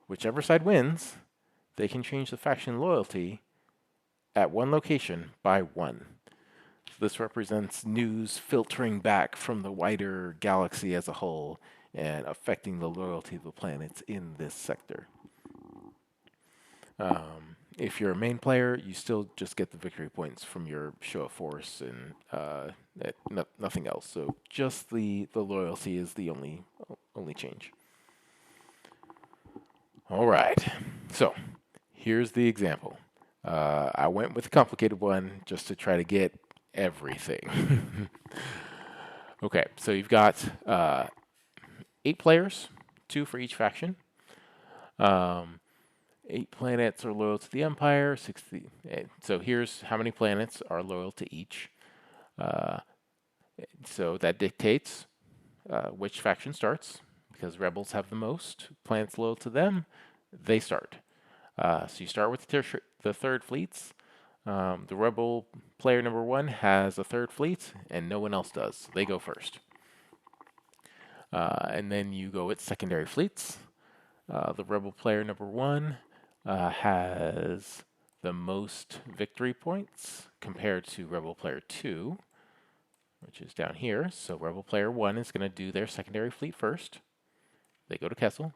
Whichever side wins, they can change the faction loyalty at one location by 1. So this represents news filtering back from the wider galaxy as a whole and affecting the loyalty of the planets in this sector. If you're a main player, you still just get the victory points from your show of force and nothing else. So just the loyalty is the only change. All right. So here's the example. I went with a complicated one just to try to get everything. Okay, so you've got 8 players, 2 for each faction. 8 planets are loyal to the Empire. 60. So here's how many planets are loyal to each. So that dictates which faction starts, because rebels have the most planets loyal to them. They start. So you start with the third fleets. The Rebel player number 1 has a third fleet, and no one else does. So they go first. And then you go with secondary fleets. The Rebel player number 1 has the most victory points compared to Rebel player 2, which is down here. So Rebel player 1 is going to do their secondary fleet first. They go to Kessel.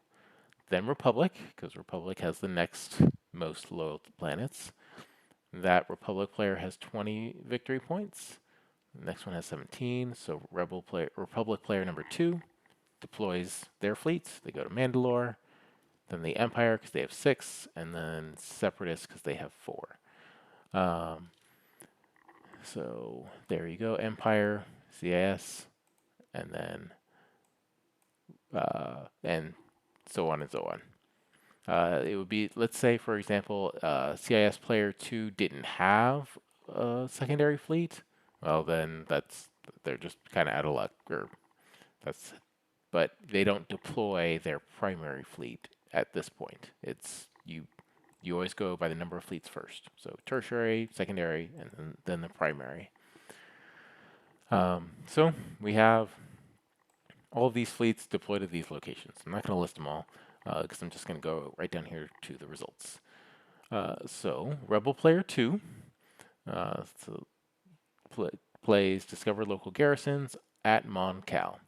Then Republic, because Republic has the next most loyal planets. That Republic player has 20 victory points. The next one has 17. So Republic player number 2 deploys their fleets. They go to Mandalore. Then the Empire, because they have 6. And then Separatists, because they have 4. So there you go. Empire, CIS, and then and so on and so on. It would be, let's say, for example, CIS player 2 didn't have a secondary fleet. Well, then they're just kind of out of luck, but they don't deploy their primary fleet at this point. It's you always go by the number of fleets first. So tertiary, secondary, and then the primary. So we have all of these fleets deployed at these locations. I'm not going to list them all because I'm just going to go right down here to the results. So Rebel Player 2 plays Discover Local Garrisons at Mon Cal.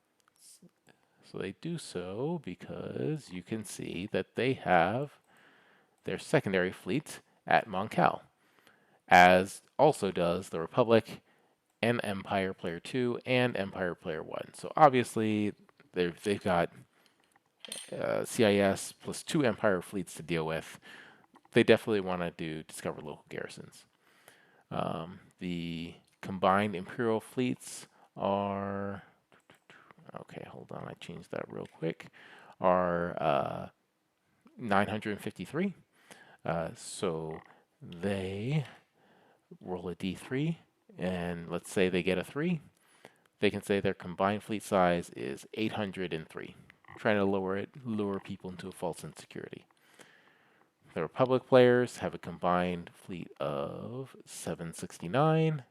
So they do so because you can see that they have their secondary fleet at Mon Cal, as also does the Republic and Empire Player 2 and Empire Player 1. So obviously they've got CIS plus 2 Empire fleets to deal with. They definitely want to do Discover Local Garrisons. The combined Imperial fleets are... Okay, hold on, I changed that real quick. Are 953. So they roll a d3, and let's say they get a 3. They can say their combined fleet size is 803, trying to lure people into a false insecurity. The Republic players have a combined fleet of 769.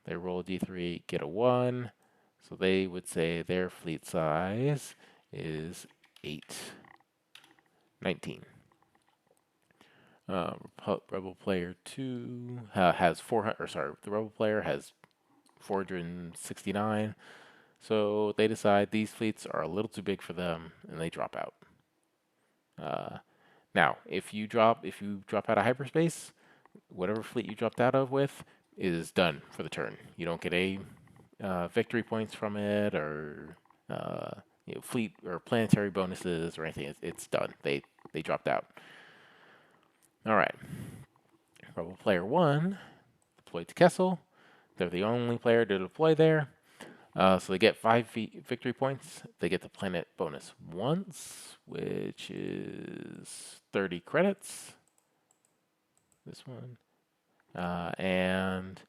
They roll a d3, get a 1. So they would say their fleet size is 819. Rebel player 2 has 400, or sorry, the Rebel player has 469. So they decide these fleets are a little too big for them, and they drop out. Now, if you drop out of hyperspace, whatever fleet you dropped out of with is done for the turn. You don't get a victory points from it, or fleet or planetary bonuses or anything. It's done. They dropped out. All right. Rebel player 1 deployed to Kessel. They're the only player to deploy there. So they get 5 victory points. They get the planet bonus once, which is 30 credits. This one. And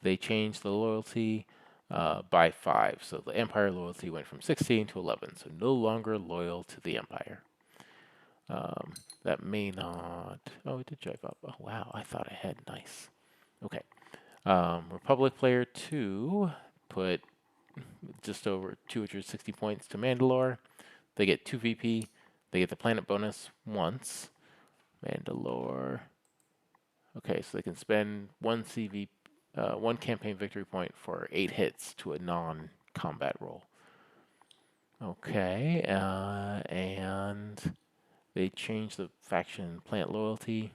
they changed the loyalty by 5. So the Empire loyalty went from 16 to 11. So no longer loyal to the Empire. That may not... Oh, it did drive up. Oh, wow. I thought I had. Nice. Okay. Republic player 2 put just over 260 points to Mandalore. They get 2 VP. They get the planet bonus once. Mandalore. Okay, so they can spend 1 one campaign victory point for 8 hits to a non-combat roll. Okay, and they change the faction planet loyalty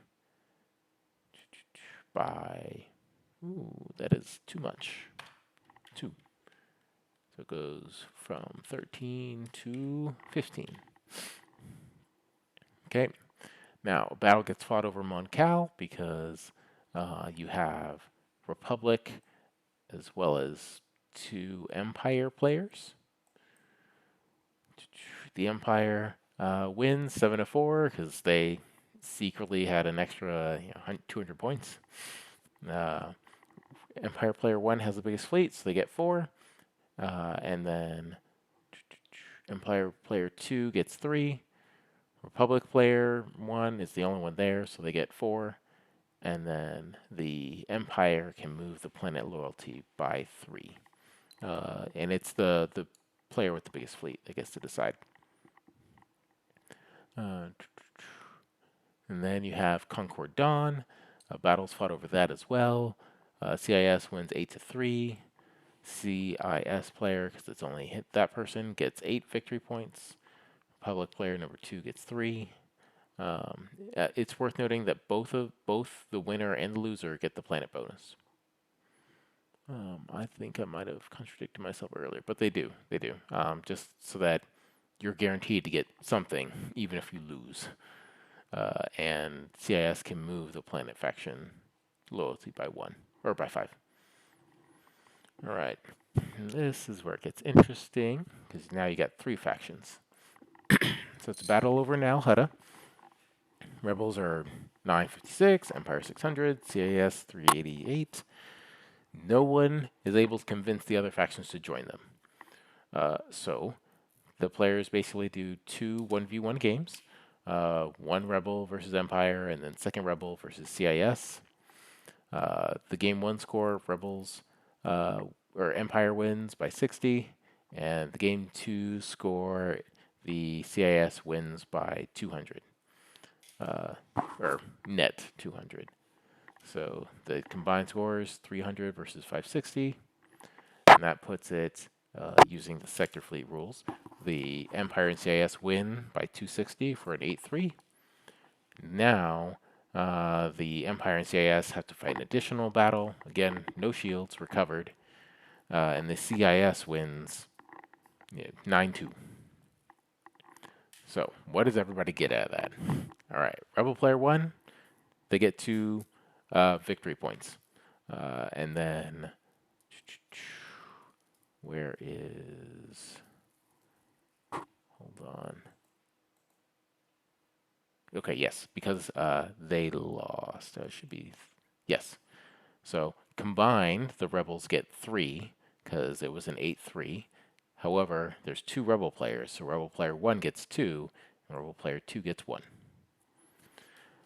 by... Ooh, that is too much. 2. So it goes from 13 to 15. Okay. Now, a battle gets fought over Mon Cal because you have Republic as well as 2 Empire players. The Empire wins 7-4 because they secretly had an extra 200 points. Empire player 1 has the biggest fleet, so they get 4. And then Empire player 2 gets 3. Republic player 1 is the only one there, so they get 4. and then the Empire can move the planet loyalty by 3. And it's the player with the biggest fleet that gets to decide. And then you have Concord Dawn. Battles fought over that as well. CIS wins 8-3. CIS player, because it's only hit that person, gets 8 victory points. Public player number 2 gets 3. It's worth noting that both the winner and the loser get the planet bonus. I think I might have contradicted myself earlier, but they do. They do. Just so that you're guaranteed to get something, even if you lose. And CIS can move the planet faction loyalty by 1 or by 5. All right. This is where it gets interesting because now you got 3 factions. So it's a battle over now, Hutta. Rebels are 956, Empire 600, CIS 388. No one is able to convince the other factions to join them. So the players basically do 2 1v1 games. One Rebel versus Empire, and then second Rebel versus CIS. The game 1 score, Rebels or Empire wins by 60, and the game 2 score, the CIS wins by 200, or net 200. So the combined score is 300 versus 560, and that puts it, using the sector fleet rules, the Empire and CIS win by 260 for an 8-3. Now, the Empire and CIS have to fight an additional battle. Again, no shields, recovered. And the CIS wins 9-2. So, what does everybody get out of that? All right, Rebel player 1, they get 2 victory points. And then, where is... Hold on. Okay, yes, because they lost. It should be... Yes. So, combined, the Rebels get 3, because it was an 8-3. However, there's 2 Rebel players, so Rebel player 1 gets 2, and Rebel player 2 gets 1.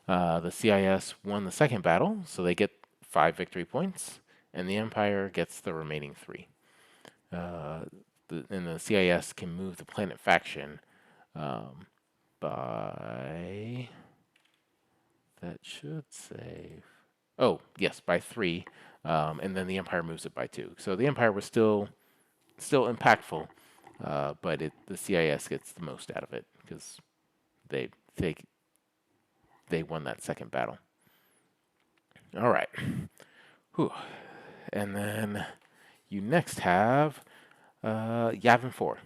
The CIS won the second battle, so they get 5 victory points, and the Empire gets the remaining 3. And the CIS can move the planet faction by... That should say... Oh, yes, by 3, and then the Empire moves it by 2. So the Empire was still impactful, but the CIS gets the most out of it because they won that second battle. All right. Whew. And then you next have Yavin 4.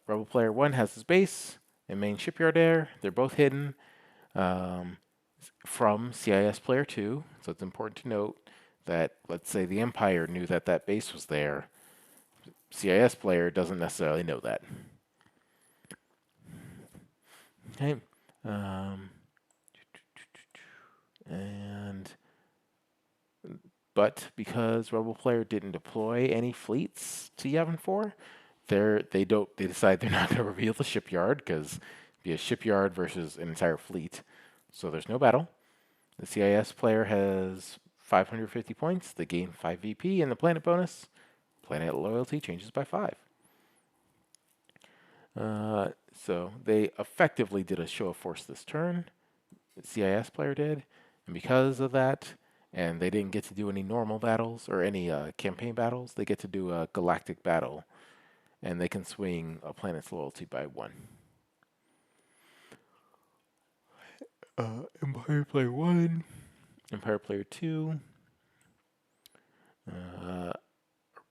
Rebel player 1 has his base and main shipyard there. They're both hidden from CIS player 2, so it's important to note that, let's say the Empire knew that that base was there. CIS player doesn't necessarily know that. Okay. But because Rebel player didn't deploy any fleets to Yavin 4, they decide they're not going to reveal the shipyard because it'd be a shipyard versus an entire fleet. So there's no battle. The CIS player has 550 points. They gain 5 VP, and the planet bonus, planet loyalty, changes by 5. So they effectively did a show of force this turn. The CIS player did, and because of that, and they didn't get to do any normal battles or any campaign battles, they get to do a galactic battle, and they can swing a planet's loyalty by 1. Empire player 1, Empire player 2,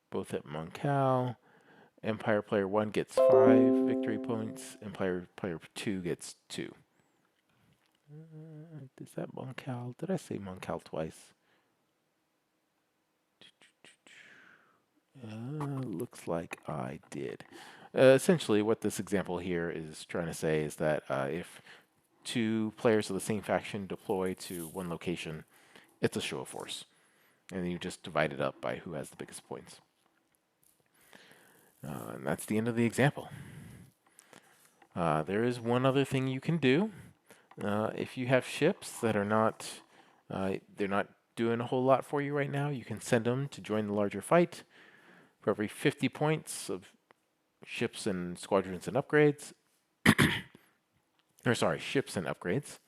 both at Moncal. Empire player 1 gets 5 victory points. Empire player 2 gets 2. Is that Moncal? Did I say Moncal twice? Looks like I did. Essentially, what this example here is trying to say is that if 2 players of the same faction deploy to one location, it's a show of force. And then you just divide it up by who has the biggest points. And that's the end of the example. There is one other thing you can do. If you have ships that are not They're not doing a whole lot for you right now. You can send them to join the larger fight. For every 50 points of ships and squadrons and upgrades, or sorry, ships and upgrades,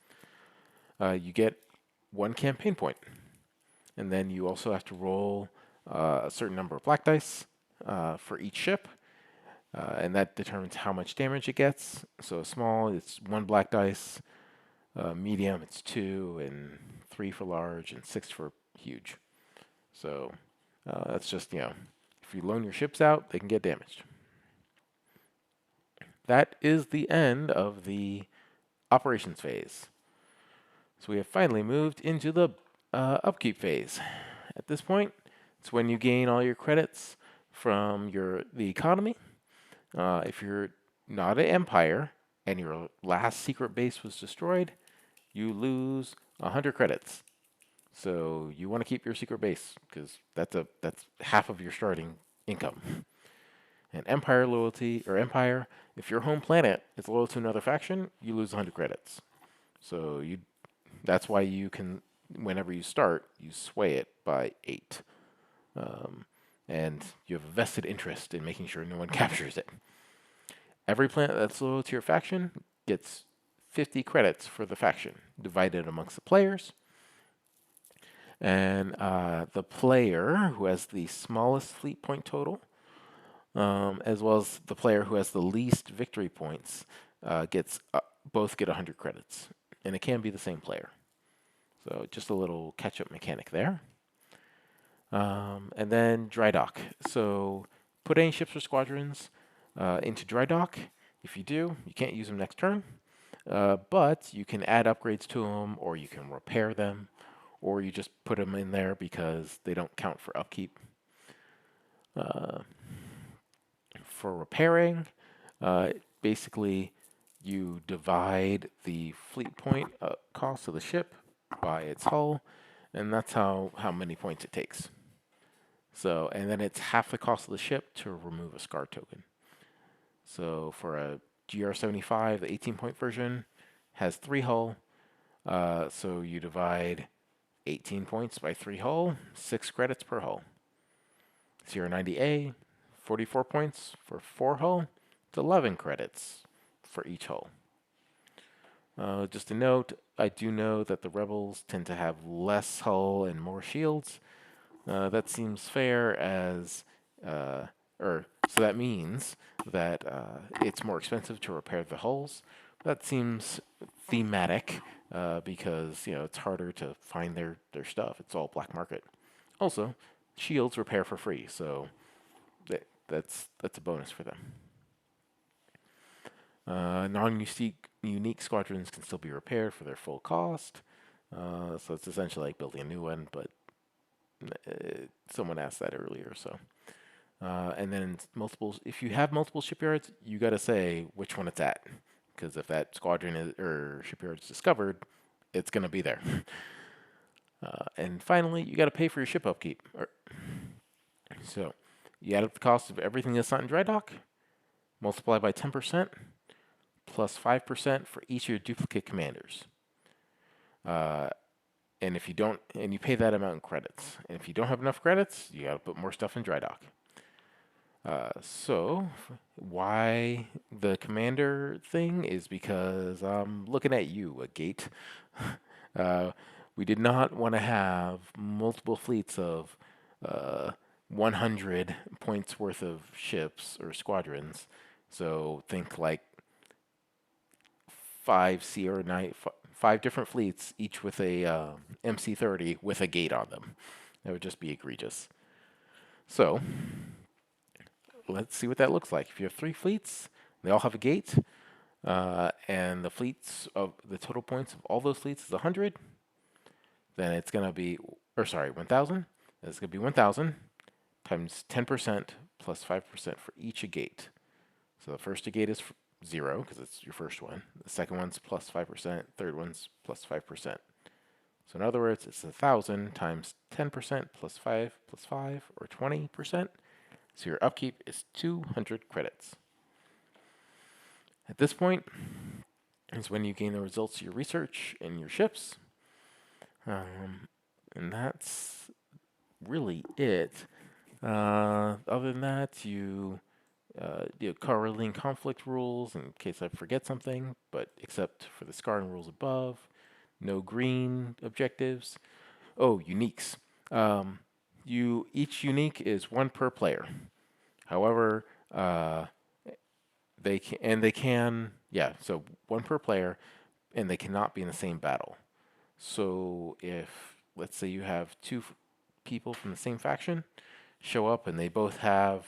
you get 1 campaign point. And then you also have to roll a certain number of black dice for each ship, and that determines how much damage it gets. So small, it's 1 black dice. Medium, it's 2, and 3 for large, and 6 for huge. So that's just, if you loan your ships out, they can get damaged. That is the end of the operations phase. So we have finally moved into the upkeep phase. At this point, it's when you gain all your credits from the economy. If you're not an empire and your last secret base was destroyed, you lose 100 credits. So you want to keep your secret base because that's half of your starting income. And empire loyalty or empire, if your home planet is loyal to another faction, you lose 100 credits. So that's why you can, whenever you start, you sway it by 8. And you have a vested interest in making sure no one captures it. Every planet that's loyal to your faction gets 50 credits for the faction, divided amongst the players. And the player who has the smallest fleet point total, as well as the player who has the least victory points, both get 100 credits. And it can be the same player. So just a little catch-up mechanic there. And then dry dock. So put any ships or squadrons into dry dock. If you do, you can't use them next turn. But you can add upgrades to them, or you can repair them, or you just put them in there because they don't count for upkeep. For repairing, basically you divide the fleet point cost of the ship by its hull, and that's how many points it takes. So, and then it's half the cost of the ship to remove a scar token. So for a GR75, the 18-point version has 3 hull. So you divide 18 points by 3 hull, 6 credits per hull. CR90A, 44 points for 4 hull. It's 11 credits for each hull. Just a note, I do know that the rebels tend to have less hull and more shields. That seems fair so that means that it's more expensive to repair the hulls. That seems thematic because it's harder to find their stuff. It's all black market. Also, shields repair for free, so that's a bonus for them. Non-unique squadrons can still be repaired for their full cost. So it's essentially like building a new one, but someone asked that earlier. So, and then if you have multiple shipyards, you got to say which one it's at, because if that squadron or shipyard is discovered, it's going to be there. And finally, you got to pay for your ship upkeep. So, you add up the cost of everything that's not in dry dock, multiply by 10%, plus 5% for each of your duplicate commanders. And if you don't, and you pay that amount in credits. And if you don't have enough credits, you got to put more stuff in dry dock. So why the commander thing is because I'm looking at you, a gate. We did not want to have multiple fleets of 100 points worth of ships or squadrons. So think like 5 different fleets, each with a MC-30 with a gate on them. That would just be egregious. So let's see what that looks like. If you have 3 fleets, they all have a gate, and the total points of all those fleets is 100, then it's going to be, 1,000. It's going to be 1,000 times 10% plus 5% for each a gate. So the first a gate is 0 because it's your first one. The second one's plus 5%. Third one's plus 5%. So in other words, it's 1,000 times 10% plus 5 plus 5, or 20%. So your upkeep is 200 credits. At this point is when you gain the results of your research and your ships. And that's really it. Other than that, correlating conflict rules in case I forget something, but except for the scarring rules above. No green objectives. Oh, uniques. Um, each unique is one per player. However, uh, they can so one per player, and they cannot be in the same battle. So if let's say you have two people from the same faction show up and they both have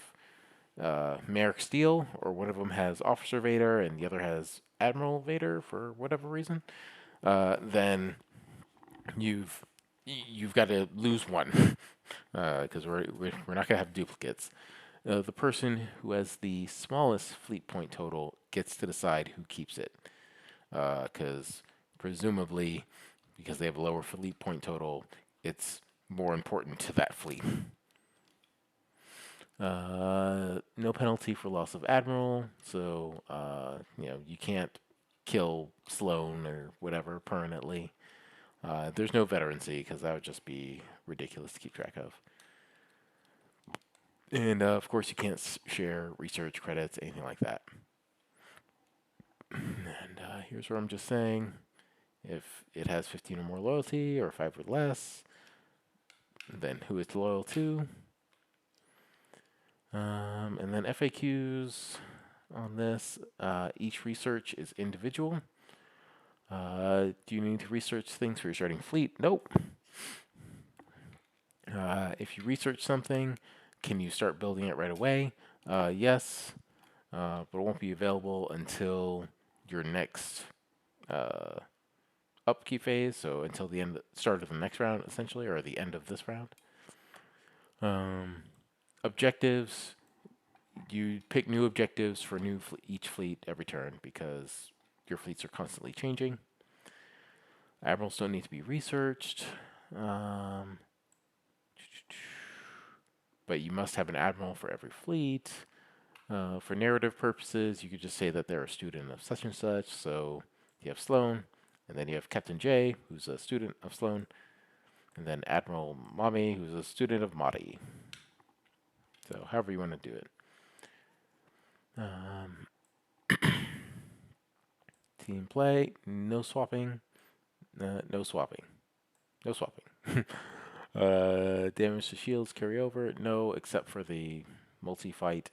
Merrick Steele, or one of them has Officer Vader and the other has Admiral Vader for whatever reason, then you've you've got to lose one because we're not going to have duplicates. The person who has the smallest fleet point total gets to decide who keeps it, because presumably, because they have a lower fleet point total, it's more important to that fleet. No penalty for loss of admiral, so you can't kill Sloan or whatever permanently. There's no veterancy because that would just be ridiculous to keep track of. And of course, you can't share research credits, anything like that. And here's where I'm just saying if it has 15 or more loyalty or 5 or less, then who it's loyal to. And then FAQs on this. Each research is individual. Do you need to research things for your starting fleet? Nope. If you research something, can you start building it right away? Yes, but it won't be available until your next upkeep phase, so until the start of the next round, essentially, or the end of this round. Objectives, you pick new objectives for each fleet every turn because your fleets are constantly changing. Admirals don't need to be researched, but you must have an admiral for every fleet. For narrative purposes, you could just say that they're a student of such and such. So you have Sloan, and then you have Captain J, who's a student of Sloan, and then Admiral Mami, who's a student of Madi. So however you want to do it. Team play, no swapping, no swapping, no swapping. Damage to shields carry over, no, except for the multi-fight.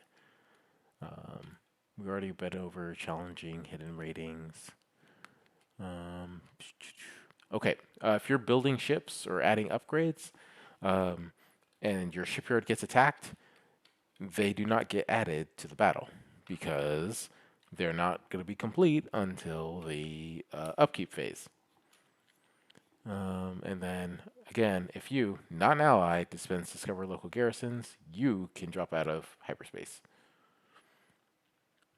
We already been over challenging hidden ratings. Okay, if you're building ships or adding upgrades, and your shipyard gets attacked, they do not get added to the battle because they're not going to be complete until the upkeep phase. And then again, if you, not an ally, discover local garrisons, you can drop out of hyperspace.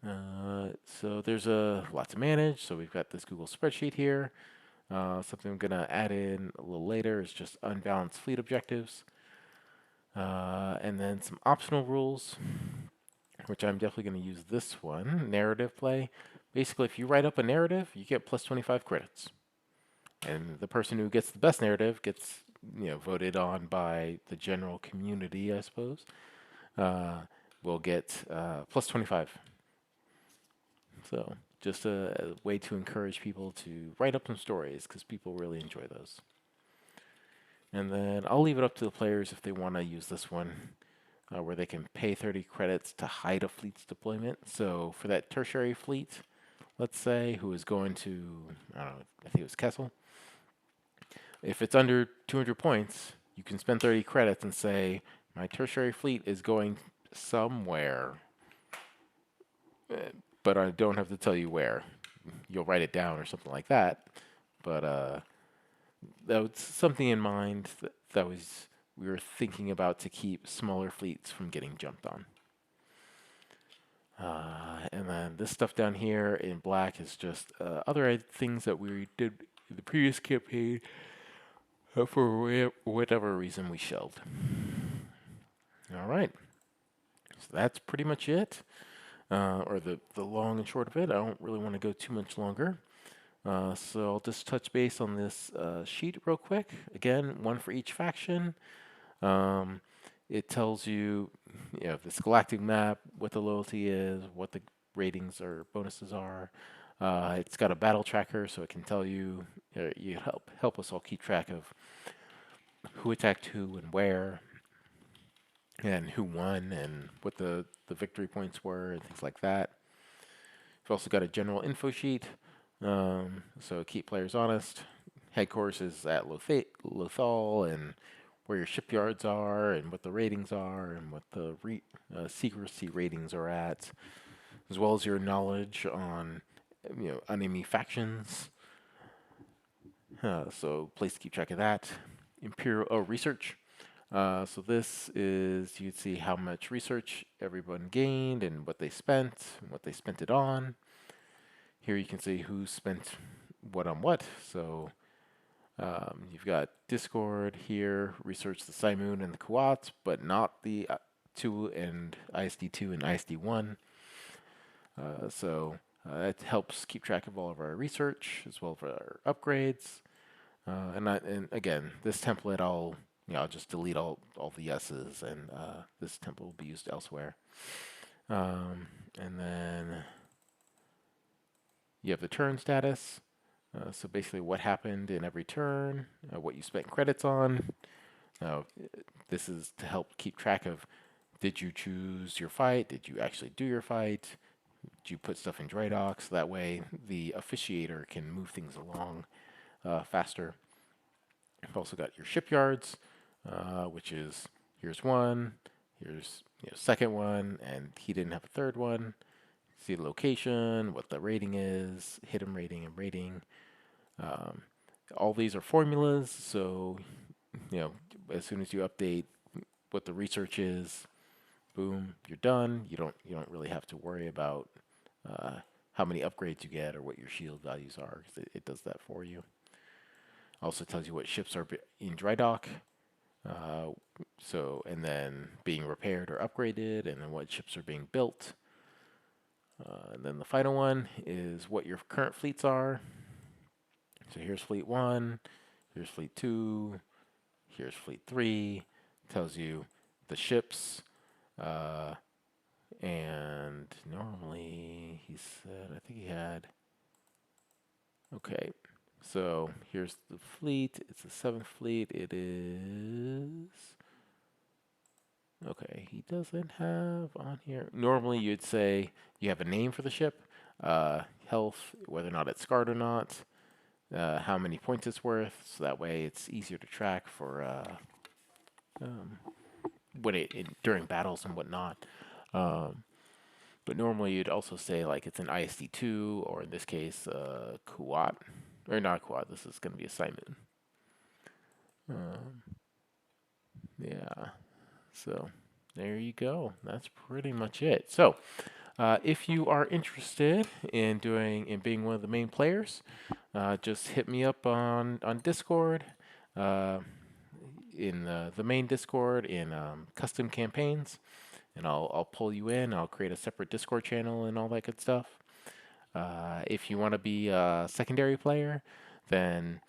So there's a lot to manage. So we've got this Google spreadsheet here. Something I'm going to add in a little later is just unbalanced fleet objectives. And then some optional rules, which I'm definitely going to use this one, narrative play. Basically, if you write up a narrative, you get plus 25 credits. And the person who gets the best narrative gets, voted on by the general community, I suppose, will get plus 25. So just a way to encourage people to write up some stories because people really enjoy those. And then I'll leave it up to the players if they want to use this one, where they can pay 30 credits to hide a fleet's deployment. So for that tertiary fleet, let's say, who is going to, I don't know, I think it was Kessel. If it's under 200 points, you can spend 30 credits and say, my tertiary fleet is going somewhere, but I don't have to tell you where. You'll write it down or something like that. But that was something in mind that we were thinking about to keep smaller fleets from getting jumped on. And then this stuff down here in black is just other things that we did in the previous campaign for whatever reason we shelved. All right. So that's pretty much it. Or the long and short of it. I don't really want to go too much longer. So I'll just touch base on this sheet real quick. Again, one for each faction. Um, it tells you, this galactic map, what the loyalty is, what the ratings or bonuses are. It's got a battle tracker, so it can tell you, you help us all keep track of who attacked who and where, and who won, and what the victory points were, and things like that. We've also got a general info sheet, so keep players honest. Headquarters is at Lothal, and where your shipyards are, and what the ratings are, and what the secrecy ratings are at, as well as your knowledge on enemy factions. So place to keep track of that. Imperial research. So this is, you'd see how much research everyone gained and what they spent and what they spent it on. Here you can see who spent what on what. So you've got Discord here, research the Simoon and the Kuat, but not the 2 and ISD2 and ISD1. So it helps keep track of all of our research as well as our upgrades. And again, this template I'll just delete all the yeses, and this template will be used elsewhere. And then you have the turn status. So basically what happened in every turn, what you spent credits on. Now, this is to help keep track of, did you choose your fight? Did you actually do your fight? Did you put stuff in dry dock? So that way the officiator can move things along faster. You've also got your shipyards, which is, here's one, here's second one, and he didn't have a third one. See the location, what the rating is, hidden rating and rating. All these are formulas, so as soon as you update what the research is, boom, you're done. You don't really have to worry about how many upgrades you get or what your shield values are, because it does that for you. Also tells you what ships are in dry dock, and then being repaired or upgraded, and then what ships are being built. And then the final one is what your current fleets are. So here's Fleet 1, here's Fleet 2, here's Fleet 3. Tells you the ships, and normally he said, I think he had, okay, so here's the fleet. It's the 7th fleet. It is, okay, he doesn't have on here. Normally you'd say you have a name for the ship, health, whether or not it's scarred or not, how many points it's worth, so that way it's easier to track for during battles and whatnot. But normally you'd also say like it's an ISD2, or in this case, Kuat, or not Kuat. This is going to be a Simon. Yeah. So there you go. That's pretty much it. So if you are interested in being one of the main players, just hit me up on Discord. In the main Discord in custom campaigns, and I'll pull you in. I'll create a separate Discord channel and all that good stuff. If you want to be a secondary player, then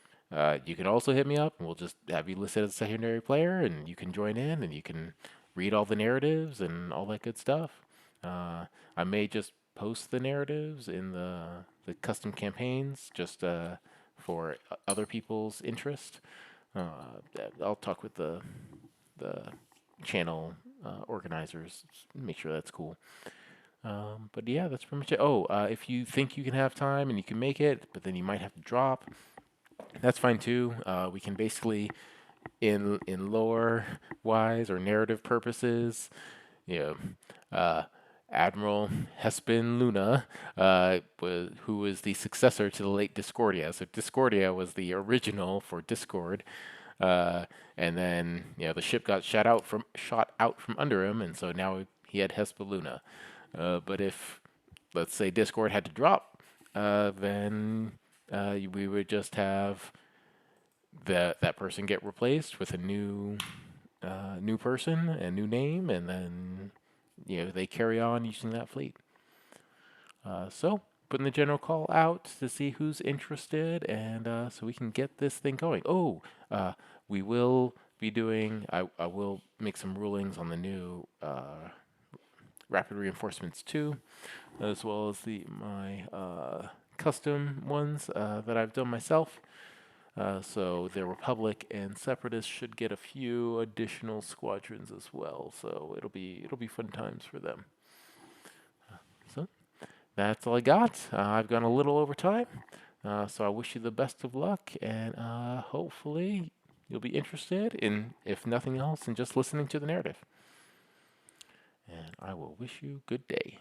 you can also hit me up, and we'll just have you listed as a secondary player, and you can join in, and you can read all the narratives and all that good stuff. I may just post the narratives in the custom campaigns just for other people's interest. I'll talk with the channel organizers, make sure that's cool. But yeah, that's pretty much it. Oh, if you think you can have time and you can make it, but then you might have to drop, that's fine too. We can basically, in lore wise or narrative purposes, Admiral Hespin Luna, who was the successor to the late Discordia. So Discordia was the original for Discord, and then the ship got shot out from under him, and so now he had Hespaluna. But if, let's say, Discord had to drop, then we would just have that person get replaced with a new person, a new name, and then they carry on using that fleet. putting the general call out to see who's interested, and so we can get this thing going. Oh, we will be doing. I will make some rulings on the new rapid reinforcements too, as well as my custom ones that I've done myself. So the Republic and Separatists should get a few additional squadrons as well. So it'll be fun times for them. So that's all I got. I've gone a little over time. So I wish you the best of luck, and hopefully you'll be interested in, if nothing else, in just listening to the narrative. And I will wish you good day.